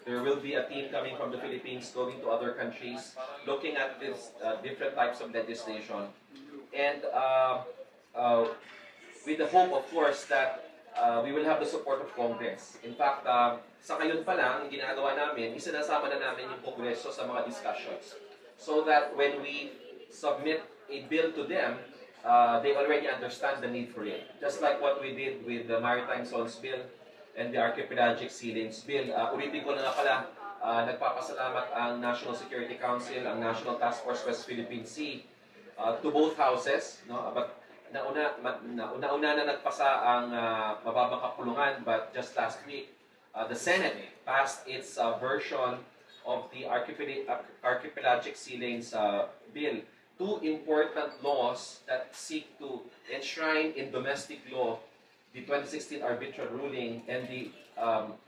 There will be a team coming from the Philippines going to other countries, looking at these different types of legislation, and with the hope, of course, that we will have the support of Congress. In fact, sa ngayon pa lang, ginagawa namin, isinasama na namin yung Kongreso sa mga discussions. So that when we submit a bill to them, they already understand the need for it. Just like what we did with the Maritime Zones Bill and the Archipelagic Sea Lanes Bill. Ulitin ko na nga pala, nagpapasalamat ang National Security Council, ang National Task Force West Philippine Sea, to both houses, no? But nauna na nagpasa ang mababang kapulungan, but just last week, the Senate passed its version of the Archipelagic Sea Lanes Bill. Two important laws that seek to enshrine in domestic law the 2016 arbitral ruling and the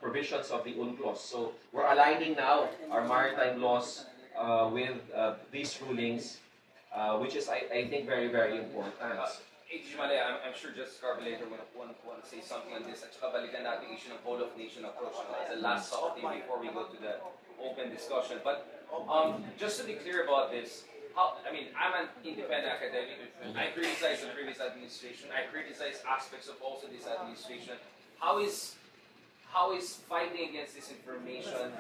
provisions of the UNCLOS. So we're aligning now our maritime laws with these rulings, which is, I think, very, very important. Jumale, I'm sure Justice Carbonator will want to say something on this. At saka balikan natin issue ng whole of nation approach as the last thing before we go to the open discussion. But just to be clear about this, I'm an independent academic. I criticize the previous administration. I criticize aspects of also this administration. How is fighting against disinformation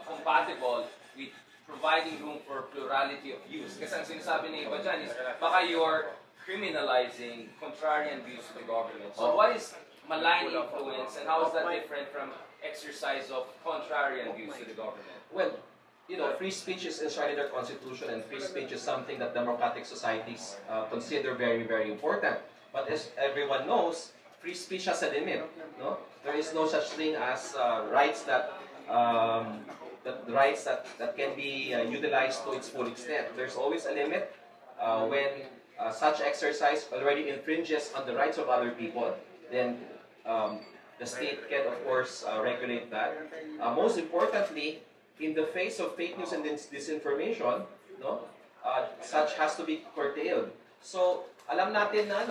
compatible with providing room for plurality of views? Kasi ang sinasabi ni iba dyan is, baka you're criminalizing contrarian views to the government. So what is malign influence, and how is that different from exercise of contrarian views to the government? Well, free speech is enshrined in their constitution, and free speech is something that democratic societies consider very, very important. But as everyone knows, free speech has a limit. No, there is no such thing as rights that can be utilized to its full extent. There's always a limit when such exercise already infringes on the rights of other people. Then the state can, of course, regulate that. Most importantly, in the face of fake news and disinformation, such has to be curtailed. So, alam natin na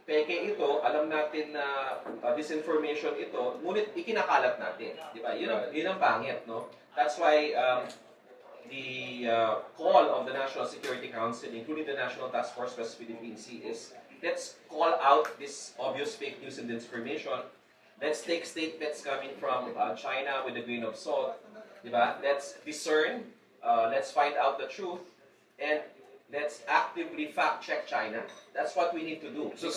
peke ito, alam natin na disinformation ito, ngunit ikinakalat natin, di ba? Yun ang pangit, no? That's why the call of the National Security Council, including the National Task Force West Philippine Sea, is let's call out this obvious fake news and disinformation. Let's take statements coming from China with a grain of salt, diba? Let's discern, let's find out the truth, and let's actively fact-check China. That's what we need to do. So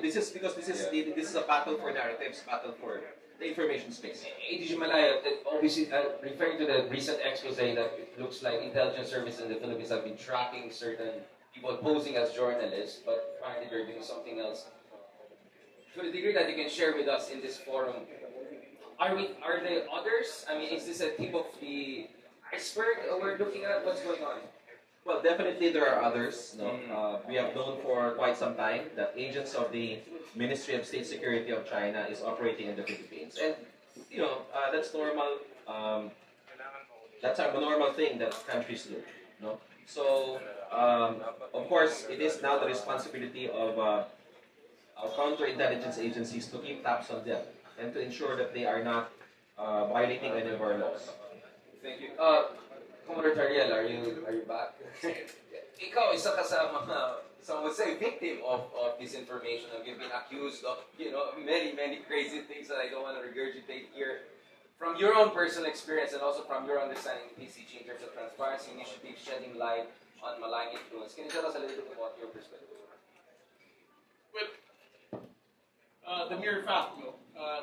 This is a battle for narratives, battle for the information space. ADG Malaya, obviously referring to the recent expose that it looks like intelligence services in the Philippines have been tracking certain people posing as journalists, but apparently they're doing something else. To the degree that you can share with us in this forum, are there others? Is this a tip of the iceberg we're looking at? What's going on? Well, definitely there are others. We have known for quite some time that agents of the Ministry of State Security of China is operating in the Philippines, and that's normal. That's a normal thing that countries do. No, so of course it is now the responsibility of our counterintelligence agencies to keep tabs on them and to ensure that they are not violating any of our laws. Thank you. Commodore Tariel, are you back? Ikaw, isa ka sa mga, some would say, victim of disinformation. You've been accused of, many, many crazy things that I don't want to regurgitate here. From your own personal experience and also from your understanding of PCG in terms of transparency initiative, shedding light on malign influence, can you tell us a little bit about your perspective? Well, the mere fact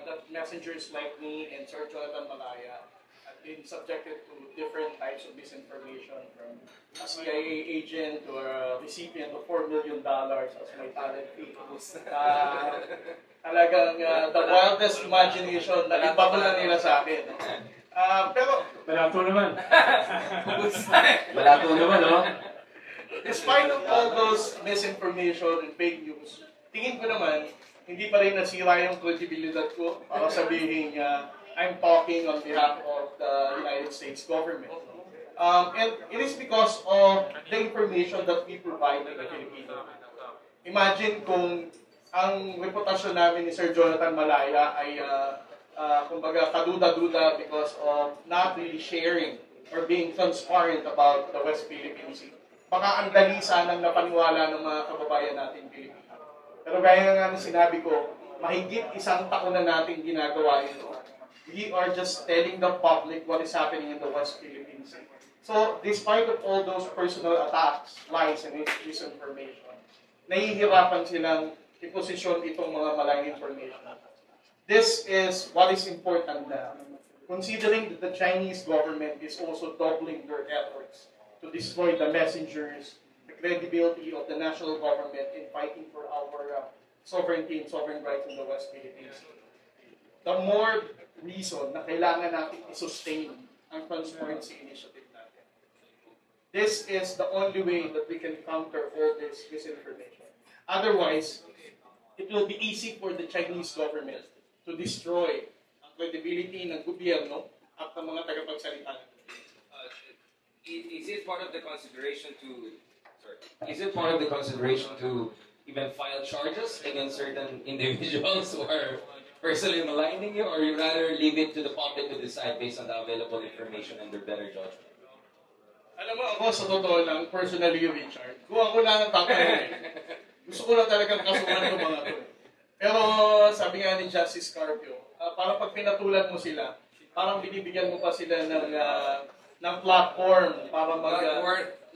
that messengers like me and Sir Jonathan Malaya have been subjected to different types of misinformation, from a CIA agent to a recipient of $4 million as my talent fee. Talagang the wildest imagination na ipabulan nila sa akin. Pero Malato naman. Malato naman, no? despite of all those misinformation and fake news, tingin ko naman, hindi pa rin nasira yung credibility ko para sabihin I'm talking on behalf of the United States government. And it is because of the information that we provide to the Filipino. Imagine kung ang reputasyon namin ni Sir Jonathan Malaya ay kumbaga kaduda-duda because of not really sharing or being transparent about the West Philippine Sea. Baka ang dali sanang napaniwala ng mga kababayan natin Pilipino. Pero gaya nga ng sinabi ko, mahigit 1 taon na natin ginagawa ito. We are just telling the public what is happening in the West Philippine Sea. So, despite of all those personal attacks, lies, and misinformation, nahihirapan silang iposisyon itong mga maling information. This is what is important now, considering that the Chinese government is also doubling their efforts to destroy the messengers, the credibility of the national government in fighting for our sovereignty and sovereign rights in the West Philippines. The more reason na kailangan natin i-sustain ang transparency initiative natin. This is the only way that we can counter all this misinformation. Otherwise, it will be easy for the Chinese government to destroy ang credibility ng gobyerno at ng mga tagapagsalita ng Is it part of the consideration to? Sorry. Is it part of the consideration to even file charges against certain individuals who are personally maligning you, or you rather leave it to the public to decide based on the available information and their better judgment? Alam mo, ako sa totoo lang, personally, Richard, kung ako lang ang tatanungin, gusto ko lang talagang kasuhan ng mga to. Pero sabi nga ni Justice Carpio, parang pag pinatulan mo sila, parang binibigyan mo pa sila ng platform para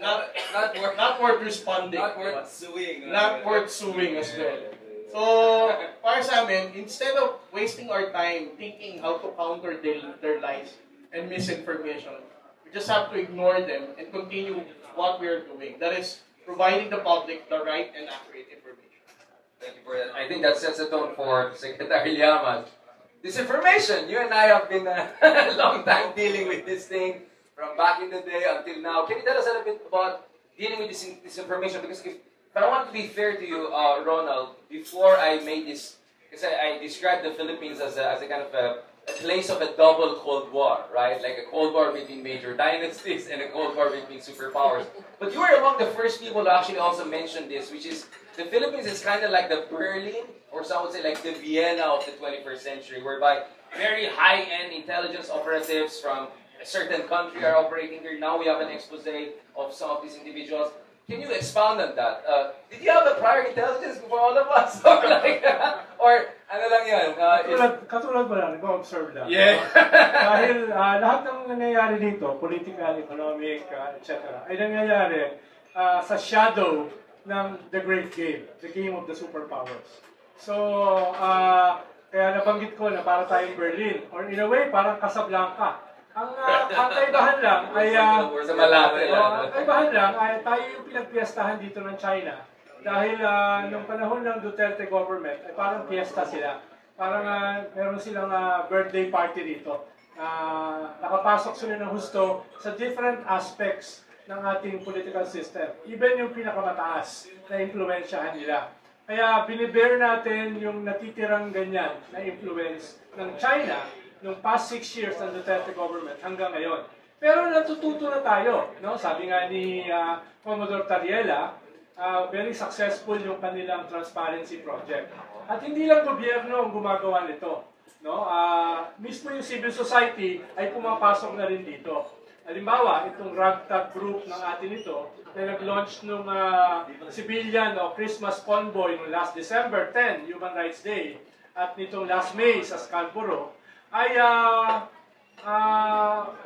not worth responding. Not worth suing. Not worth suing as well. So, para sa amin, instead of wasting our time thinking how to counter their lies and misinformation, we just have to ignore them and continue what we are doing. That is, providing the public the right and accurate information. Thank you for that. I think that sets the tone for Secretary Liaman. Disinformation. You and I have been a long time dealing with this thing from back in the day until now. Can you tell us a little bit about dealing with this disinformation? Because if I want to be fair to you, Ronald, before I made this, because I described the Philippines as a kind of a place of a double Cold War, right? Like a Cold War between major dynasties and a Cold War between superpowers. But you were among the first people to actually also mention this, which is the Philippines is kind of like the Berlin, or some would say like the Vienna of the 21st century, whereby very high-end intelligence operatives from a certain country are operating here. Now we have an expose of some of these individuals. Can you expound on that? Did you have the prior intelligence before all of us? Or like, or ano lang yun? Katulad mo lang, nag-observe lang. Yeah. Dahil lahat ng nangyayari dito, political, economic, etc., ay nangyayari sa shadow ng The Great Game, the game of the superpowers. So, kaya nabanggit ko na para tayong Berlin, or in a way, parang Casablanca. Ang kaibahan lang ay sa Malate. ang kaibahan lang ay tayo yung pinagpiestahan dito ng China dahil nung panahon ng Duterte government ay parang fiesta sila. Parang meron silang birthday party dito. Nakapasok sila ng husto sa different aspects ng ating political system. Even yung pinakamataas na impluwensyahan nila. Kaya binibear natin yung natitirang ganyan na influence ng China nung past 6 years ng Duterte government hanggang ngayon. Pero natututo na tayo. No? Sabi nga ni Commodore Tariela, very successful yung kanilang transparency project. At hindi lang gobyerno ang gumagawa nito. No? Mismo yung civil society ay pumapasok na rin dito. Halimbawa, itong ragtag group ng atin ito na nag-launch nung civilian o Christmas convoy noong last December 10, Human Rights Day, at nitong last May sa Scarborough, ay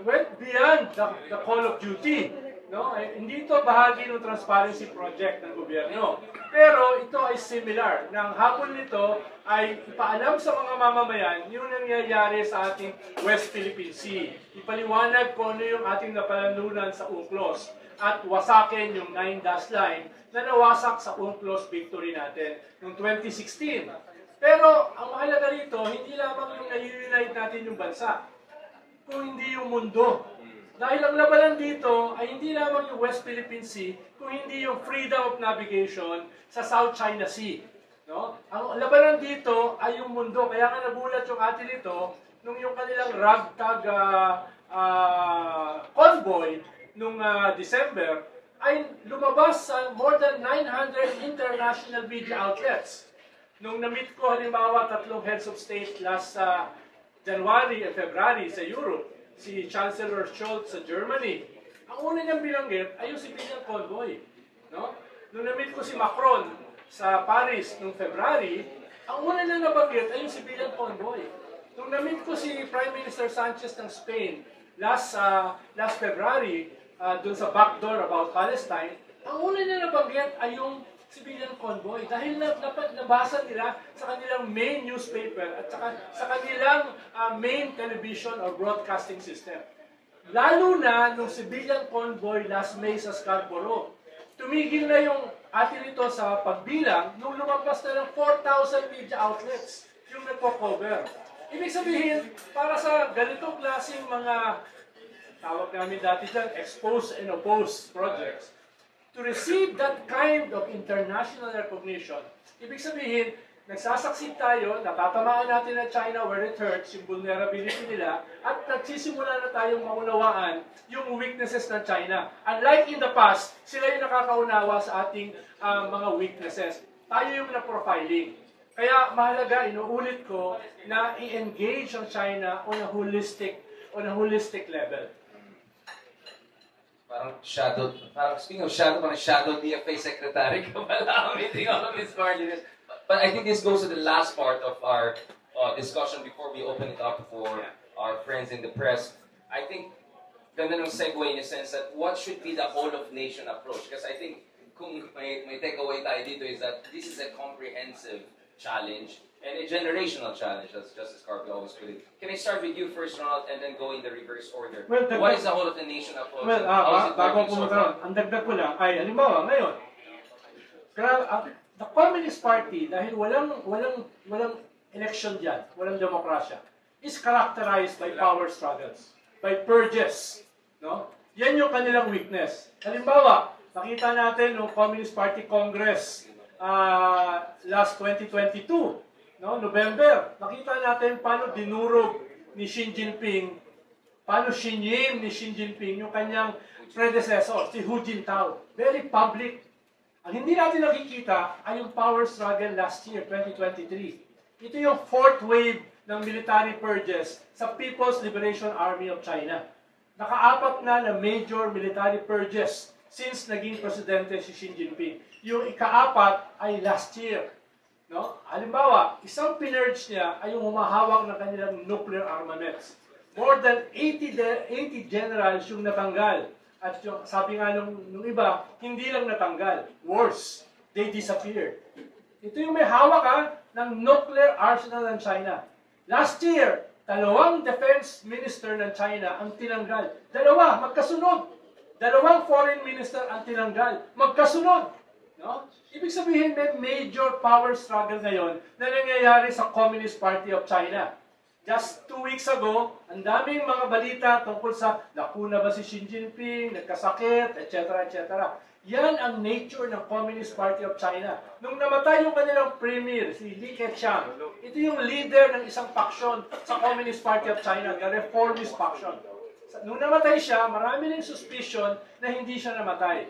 went beyond the call of duty. No? Hindi ito bahagi ng transparency project ng gobyerno. Pero ito ay similar. Nang habol nito ay ipaalam sa mga mamamayan yung nangyayari sa ating West Philippine Sea. Ipaliwanag kung ano yung ating napalalunan sa UNCLOS at wasakin yung 9-dash line na nawasak sa UNCLOS victory natin noong 2016. Pero ang mahalaga rito, hindi lamang yung nai-unite natin yung bansa. kung hindi yung mundo. Dahil ang labanan dito ay hindi lamang yung West Philippine Sea, kung hindi yung freedom of navigation sa South China Sea. No? Ang labanan dito ay yung mundo. Kaya nga nagulat yung atin ito nung yung kanilang ragtag convoy nung December ay lumabas sa more than 900 international media outlets. Nung na-meet ko halimbawa 3 heads of state last January and February sa Europe, si Chancellor Scholz sa Germany, ang una niyang binanggit ay yung civilian convoy. No? Nung na-meet ko si Macron sa Paris noong February, ang una niyang nabanggit ay yung civilian convoy. Nung na-meet ko si Prime Minister Sanchez ng Spain last February, dun sa backdoor about Palestine, ang una niya nabanggit ay yung civilian convoy dahil nabasa nila sa kanilang main newspaper at sa kanilang main television or broadcasting system. Lalo na nung civilian convoy last May sa Scarborough. Tumigil na yung atin ito sa pagbilang nung lumabas na ng 4,000 media outlets yung nagpo-cover. Ibig sabihin, para sa ganitong klaseng mga tawag namin dati dyan, expose and oppose projects, to receive that kind of international recognition, ibig sabihin, nagsasaksi tayo, natatamaan natin na China where it hurts, yung vulnerability nila, at nagsisimula na tayong maunawaan yung weaknesses ng China. Unlike in the past, sila yung nakakaunawa sa ating mga weaknesses. Tayo yung na-profiling. Kaya mahalaga, inuulit ko, na i-engage ang China on a holistic level. Speaking of shadow, parang shadow DFA secretary ka pala, meeting all of these coordinators. But I think this goes to the last part of our discussion before we open it up for our friends in the press. I think, ganda ng segue in a sense that what should be the whole of nation approach? Because I think, kung may takeaway tayo dito is that this is a comprehensive challenge and a generational challenge, as Justice Carpio always put it. Can I start with you first, Ronald, and then go in the reverse order? Well, What is the whole of the nation approach? Well, How is it bago working so pumunta far? ron, ang dagdag ko lang ay, halimbawa, ngayon, the Communist Party, dahil walang election dyan, walang demokrasya, is characterized by power struggles, by purges. No? Yan yung kanilang weakness. Halimbawa, nakita natin nung Communist Party Congress last 2022, no, November, nakita natin paano dinurog ni Xi Jinping, paano shinyim ni Xi Jinping yung kanyang predecessor, si Hu Jintao. Very public. Ang hindi natin nakikita ay yung power struggle last year, 2023. Ito yung fourth wave ng military purges sa People's Liberation Army of China. Nakaapat na major military purges since naging presidente si Xi Jinping. Yung ikaapat ay last year. No? Halimbawa, isang pinurge niya ay yung humahawak ng kanilang nuclear armaments. More than 80 generals yung natanggal. At yung, sabi nga nung iba, hindi lang natanggal. Worse, they disappeared. Ito yung may hawak ng nuclear arsenal ng China. Last year, 2 defense minister ng China ang tinanggal. 2, magkasunod. 2 foreign minister ang tinanggal. Magkasunod. No? Ibig sabihin, may major power struggle ngayon na nangyayari sa Communist Party of China. Just 2 weeks ago, ang daming mga balita tungkol sa nakuna ba si Xi Jinping, nagkasakit, etc. etc. Yan ang nature ng Communist Party of China. Nung namatay yung kanilang premier, si Li Keqiang, ito yung leader ng isang faksyon sa Communist Party of China, the Reformist faction. Nung namatay siya, marami ng suspicion na hindi siya namatay.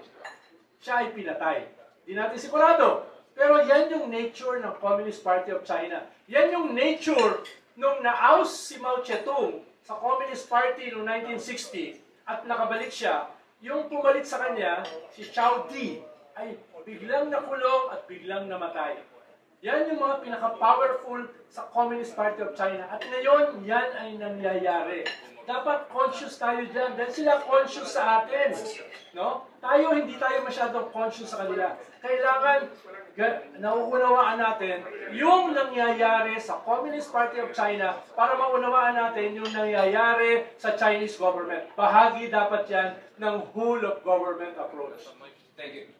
Siya ay pinatay. Di natin sigurado. Pero yan yung nature ng Communist Party of China. Yan yung nature nung na-oust si Mao Zedong sa Communist Party noong 1960 at nakabalik siya, yung pumalit sa kanya, si Chao Di, ay biglang nakulong at biglang namatay. Yan yung mga pinaka-powerful sa Communist Party of China. At ngayon, yan ay nangyayari. Dapat conscious tayo dyan. Dahil sila conscious sa atin. No? Tayo, hindi tayo masyadong conscious sa kanila. Kailangan nauunawaan natin yung nangyayari sa Communist Party of China para maunawaan natin yung nangyayari sa Chinese government. Bahagi dapat yan ng whole of government approach. Thank you.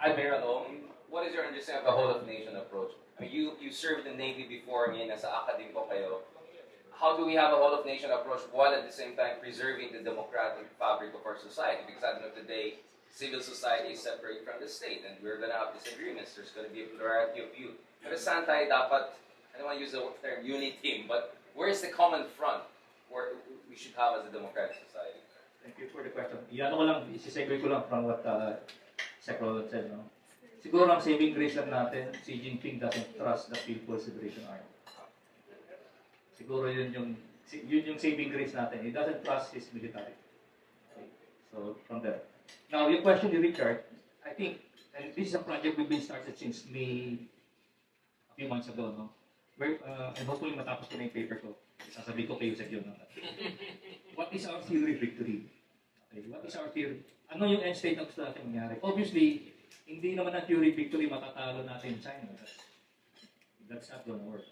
Admiral, what is your understanding of the whole of nation approach? I mean, you served in the Navy before, ngayon nasa academe po kayo. how do we have a whole of nation approach while at the same time preserving the democratic fabric of our society? Because at the end of the day, civil society is separate from the state, and we're going to have disagreements. There's going to be a plurality of view. Pero saan tayo dapat, I don't want to use the term unity, but where is the common front where we should have as a democratic society? Thank you for the question. Iyan ko lang, isisegue ko lang from what Sec. Roldan said. No? Siguro ang saving grace lang natin, Xi Jinping doesn't trust the People's Liberation Army. Siguro yun yung saving grace natin. He doesn't trust his military. Okay. So, from there. Now, yung question ni Richard, I think, and this is a project we've been started since May, a few months ago, no? Where, and hopefully matapos ko na yung paper ko. Sasabihin ko kayo sa yun. What is our theory of victory? Okay, what is our theory? Ano yung end state na gusto natin mangyari? Obviously, hindi naman ang theory of victory matatalo natin China. That's not gonna work.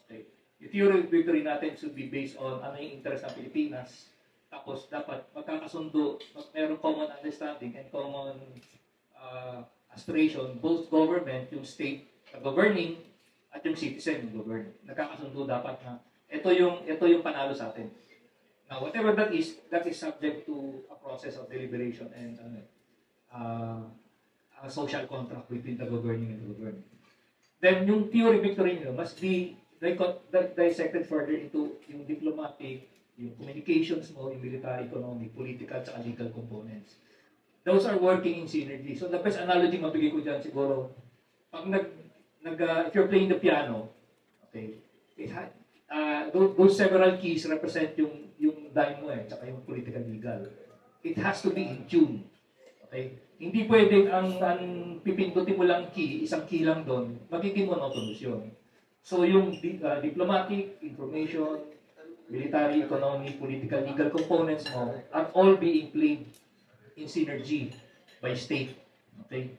Okay. Yung theory of victory natin should be based on ano yung interest ng Pilipinas. Tapos dapat magkakasundo, mayroong common understanding and common aspiration, both government, yung state na governing, at yung citizen yung governing. Nagkakasundo dapat na ito yung panalo sa atin. Now, whatever that is subject to a process of deliberation and a social contract between the governing and the governed. Then, yung theory victory nyo must be dissected further into yung diplomatic, yung communications mo, yung military, economic, political, at legal components. Those are working in synergy. So, the best analogy mabigay ko dyan siguro, pag if you're playing the piano, okay, those several keys represent yung dime mo tsaka yung political legal. It has to be in tune. Okay? Hindi pwedeng ang pipindutin mo lang key, isang key lang doon, magiging monotonous yun. So yung diplomatic, information, military, economic, political, legal components mo are all being played in synergy by state. Okay?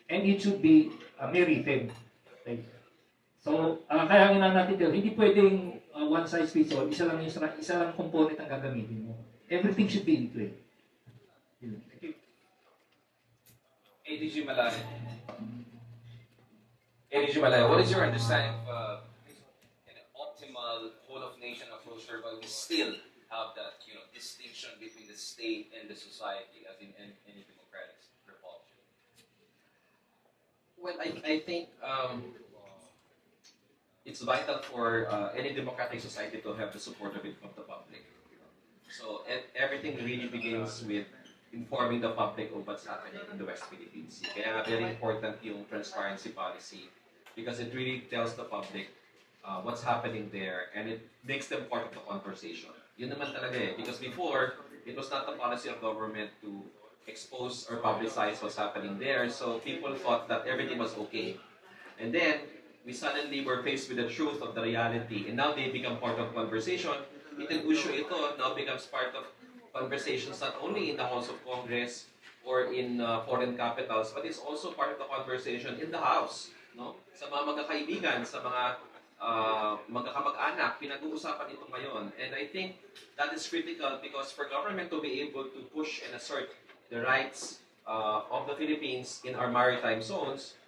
And it should be may rhythm. Okay? So, kaya nga natin dito, hindi pwedeng one size fits all, isa lang component ang gagamitin mo. Everything should be in play. Thank you. ADG Malay. ADG Malay, what is your understanding of an optimal whole of nation approach whereby we still have that distinction between the state and the society as in any democratic republic? Well, I think it's vital for any democratic society to have the support of the public. So everything really begins with informing the public of what's happening in the West Philippines. Kaya nga very important yung transparency policy because it really tells the public what's happening there and it makes them part of the conversation. Yun naman talaga because before, it was not the policy of government to expose or publicize what's happening there, so people thought that everything was okay. And then, we suddenly were faced with the truth of the reality, and now they become part of conversation. Itong issue ito now becomes part of conversations not only in the House of Congress or in foreign capitals, but it's also part of the conversation in the House, no? Sa mga magkakaibigan, sa mga magkakamag-anak, pinag-uusapan ito ngayon. And I think that is critical because for government to be able to push and assert the rights of the Philippines in our maritime zones,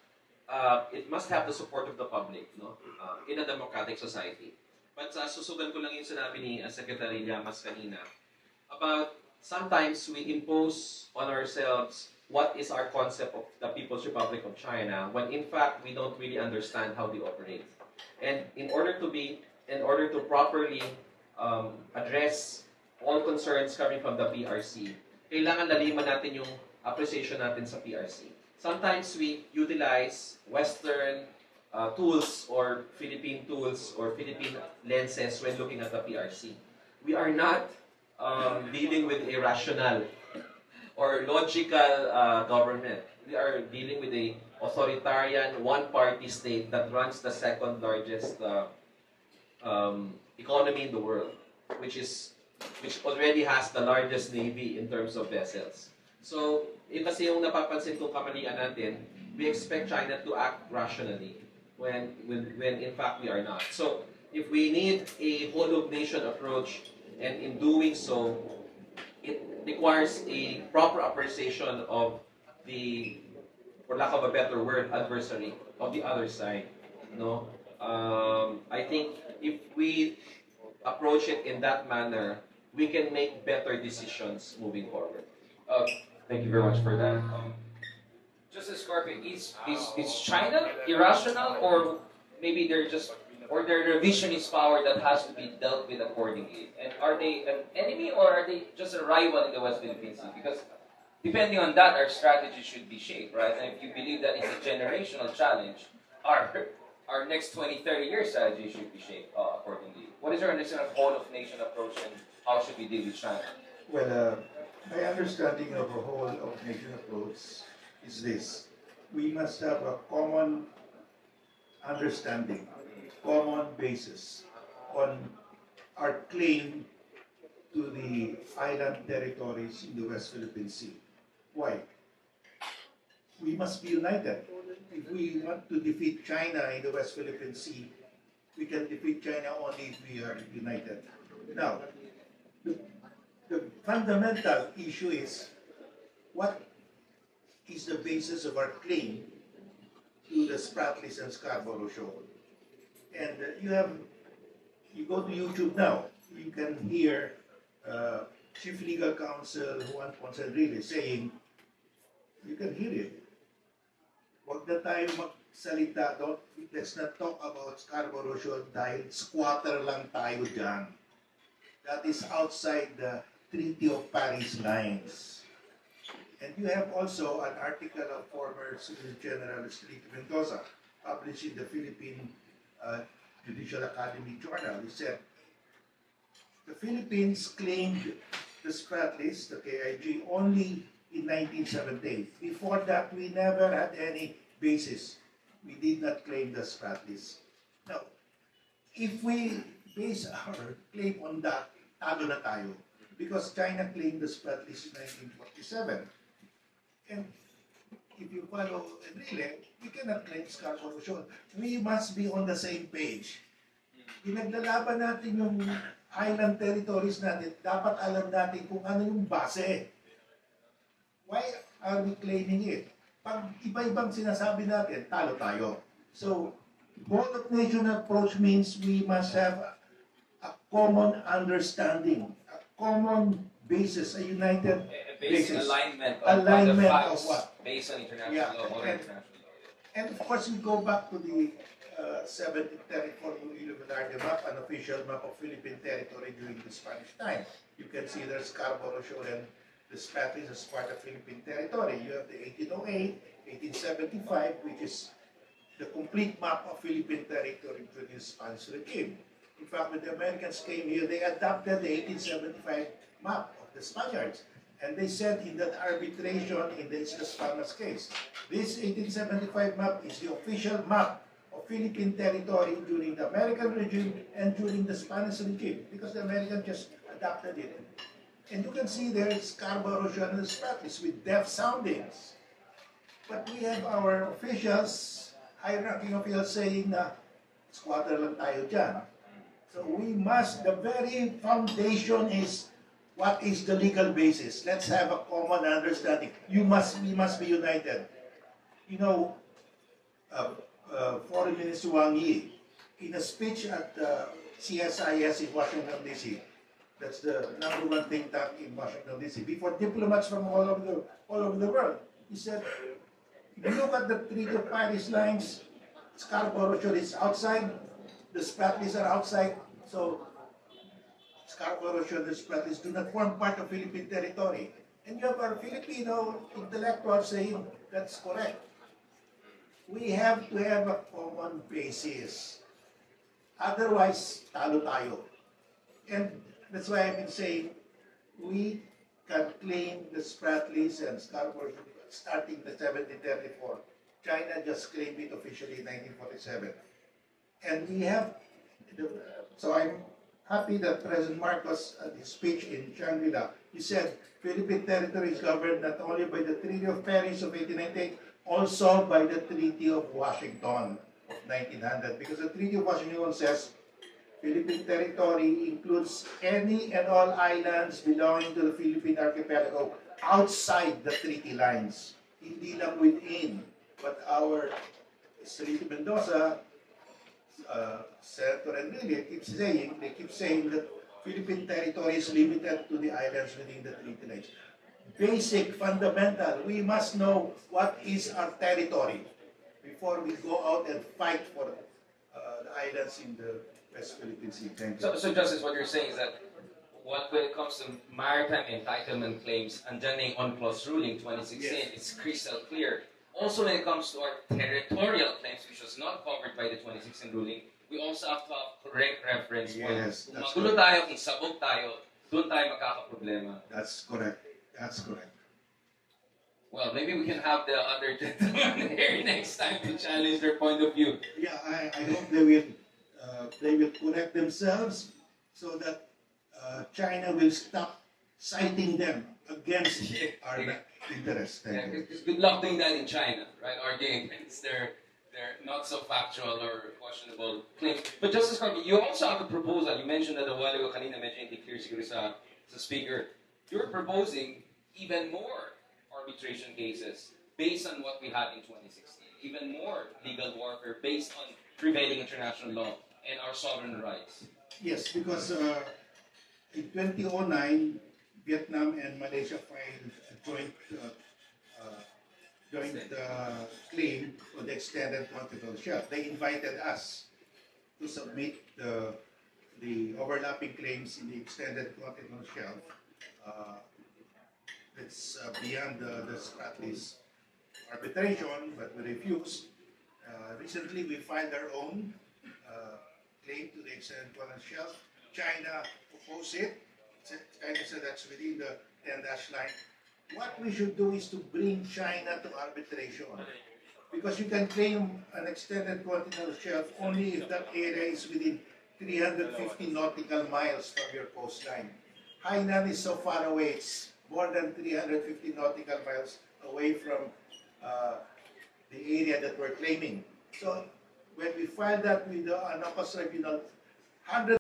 it must have the support of the public, no? In a democratic society. But susugan ko lang yung sinabi ni Secretary Llamas kanina about sometimes we impose on ourselves what is our concept of the People's Republic of China when in fact we don't really understand how they operate. And in order to properly address all concerns coming from the PRC, kailangan laliman natin yung appreciation natin sa PRC. Sometimes we utilize Western tools or Philippine tools or Philippine lenses when looking at the PRC. We are not dealing with a rational or logical government. We are dealing with a authoritarian one-party state that runs the second largest economy in the world, which already has the largest navy in terms of vessels. So, kasi yung napapansin kong kamalian natin, we expect China to act rationally when in fact we are not. So, if we need a whole of nation approach, and in doing so, it requires a proper appreciation of the, for lack of a better word, adversary of the other side. No, I think if we approach it in that manner, we can make better decisions moving forward. Uh, Thank you very much for that. Justice Scorpio, is China irrational, or maybe they're just, or their revisionist power that has to be dealt with accordingly? And are they an enemy, or are they just a rival in the West Philippine Sea? Because depending on that, our strategy should be shaped, right? And if you believe that it's a generational challenge, our next 20, 30 year strategy should be shaped accordingly. What is your understanding of whole of nation approach, and how should we deal with China? Well, my understanding of a whole of nation approach is this. We must have a common understanding, common basis on our claim to the island territories in the West Philippine Sea. Why? We must be united. If we want to defeat China in the West Philippine Sea, we can defeat China only if we are united. Now, the fundamental issue is, what is the basis of our claim to the Spratlys and Scarborough Shoal? And you go to YouTube now, you can hear Chief Legal Counsel Juan Ponce saying, you can hear it. Huwag na tayo magsalita, let's not talk about Scarborough Shoal dahil squatter lang tayo dyan. That is outside the Treaty of Paris lines. And you have also an article of former Secretary General Estrito Mendoza, published in the Philippine Judicial Academy Journal. He said, the Philippines claimed the Spratlys, the KIG, only in 1978. Before that, we never had any basis. We did not claim the Spratlys. Now, if we base our claim on that, talo na tayo. Because China claimed the Spratlys in 1947. And if you follow Enrile, we cannot claim Scarborough Shoal. We must be on the same page. Pinaglalaban natin yung island territories natin, dapat alam natin kung ano yung base. Why are we claiming it? Pag iba-ibang sinasabi natin, talo tayo. So, whole of nation approach means we must have a common understanding, a common basis, a united basis. Alignment Alignment the facts of what? based on international law or international law. And of course, we go back to the 7th territorial Iluminarde map, an official map of Philippine territory during the Spanish time. You can see there's Scarborough Shoal and the Spratlys as part of Philippine territory. You have the 1808, 1875, which is the complete map of Philippine territory during the Spanish regime. In fact, when the Americans came here, they adopted the 1875 map of the Spaniards. And they said in that arbitration in the Islas Palmas case, this 1875 map is the official map of Philippine territory during the American regime and during the Spanish regime, because the Americans just adopted it. And you can see there is Scarborough Shoal and the Spratlys with depth soundings. But we have our officials, high-ranking officials saying na squatter lang tayo dyan. So we must, the very foundation is, what is the legal basis? Let's have a common understanding. We must be united. You know, Foreign Minister Wang Yi, in a speech at CSIS in Washington, D.C., that's the #1 think tank in Washington, D.C., before diplomats from all over the world, he said, if you look at the Treaty of Paris lines, Scarborough Shoal is outside, the Spratlys are outside, so Scarborough Shoal and the Spratlys do not form part of Philippine territory. And you have our Filipino intellectuals saying that's correct. We have to have a common basis. Otherwise, talo tayo. And that's why I've been saying we can claim the Spratlys and Scarborough starting the 1734. China just claimed it officially in 1947. And we have, so I'm happy that President Marcos, at his speech in Shangri-La, he said Philippine territory is governed not only by the Treaty of Paris of 1898, also by the Treaty of Washington of 1900. Because the Treaty of Washington says Philippine territory includes any and all islands belonging to the Philippine archipelago outside the treaty lines. Hindi lang within. But our Estrito Mendoza Senator Enrile they keep saying that Philippine territory is limited to the islands within the treaty lines. Basic, fundamental, we must know what is our territory before we go out and fight for the islands in the West Philippine Sea. Thank you. So Justice, what you're saying is that when it comes to maritime entitlement claims, andyan na yung UNCLOS ruling 2016, Yes. it's crystal clear. Also, when it comes to our territorial claims, which was not covered by the 2016 ruling, we also have to have correct reference point. Yes, Kung that's magulo correct. tayo, kung sabog tayo, doon tayo magkakaproblema. That's correct. That's correct. Well, maybe we can have the other gentleman here next time to challenge their point of view. Yeah, I hope they will correct themselves so that China will stop citing them against our interests. Yeah, Thank you. because good luck doing that in China, right? Arguing against their not so factual or questionable claims. But Justice Carpenter, you also have a proposal. You mentioned that a while ago, kanina medyo hindi clear siguro sa speaker. You're proposing even more arbitration cases based on what we had in 2016. Even more legal warfare based on prevailing international law and our sovereign rights. Yes, because in 2009, Vietnam and Malaysia filed a joint claim for the extended continental shelf. They invited us to submit the overlapping claims in the extended continental shelf. It's beyond the Spratlys arbitration, but we refused. Recently, we filed our own claim to the extended continental shelf. China opposed it. China said that's within the 10-dash line. What we should do is to bring China to arbitration. Because you can claim an extended continental shelf only if that area is within 350 nautical miles from your coastline. Hainan is so far away, it's more than 350 nautical miles away from the area that we're claiming. So when we filed that with the ANOCOS Tribunal, 100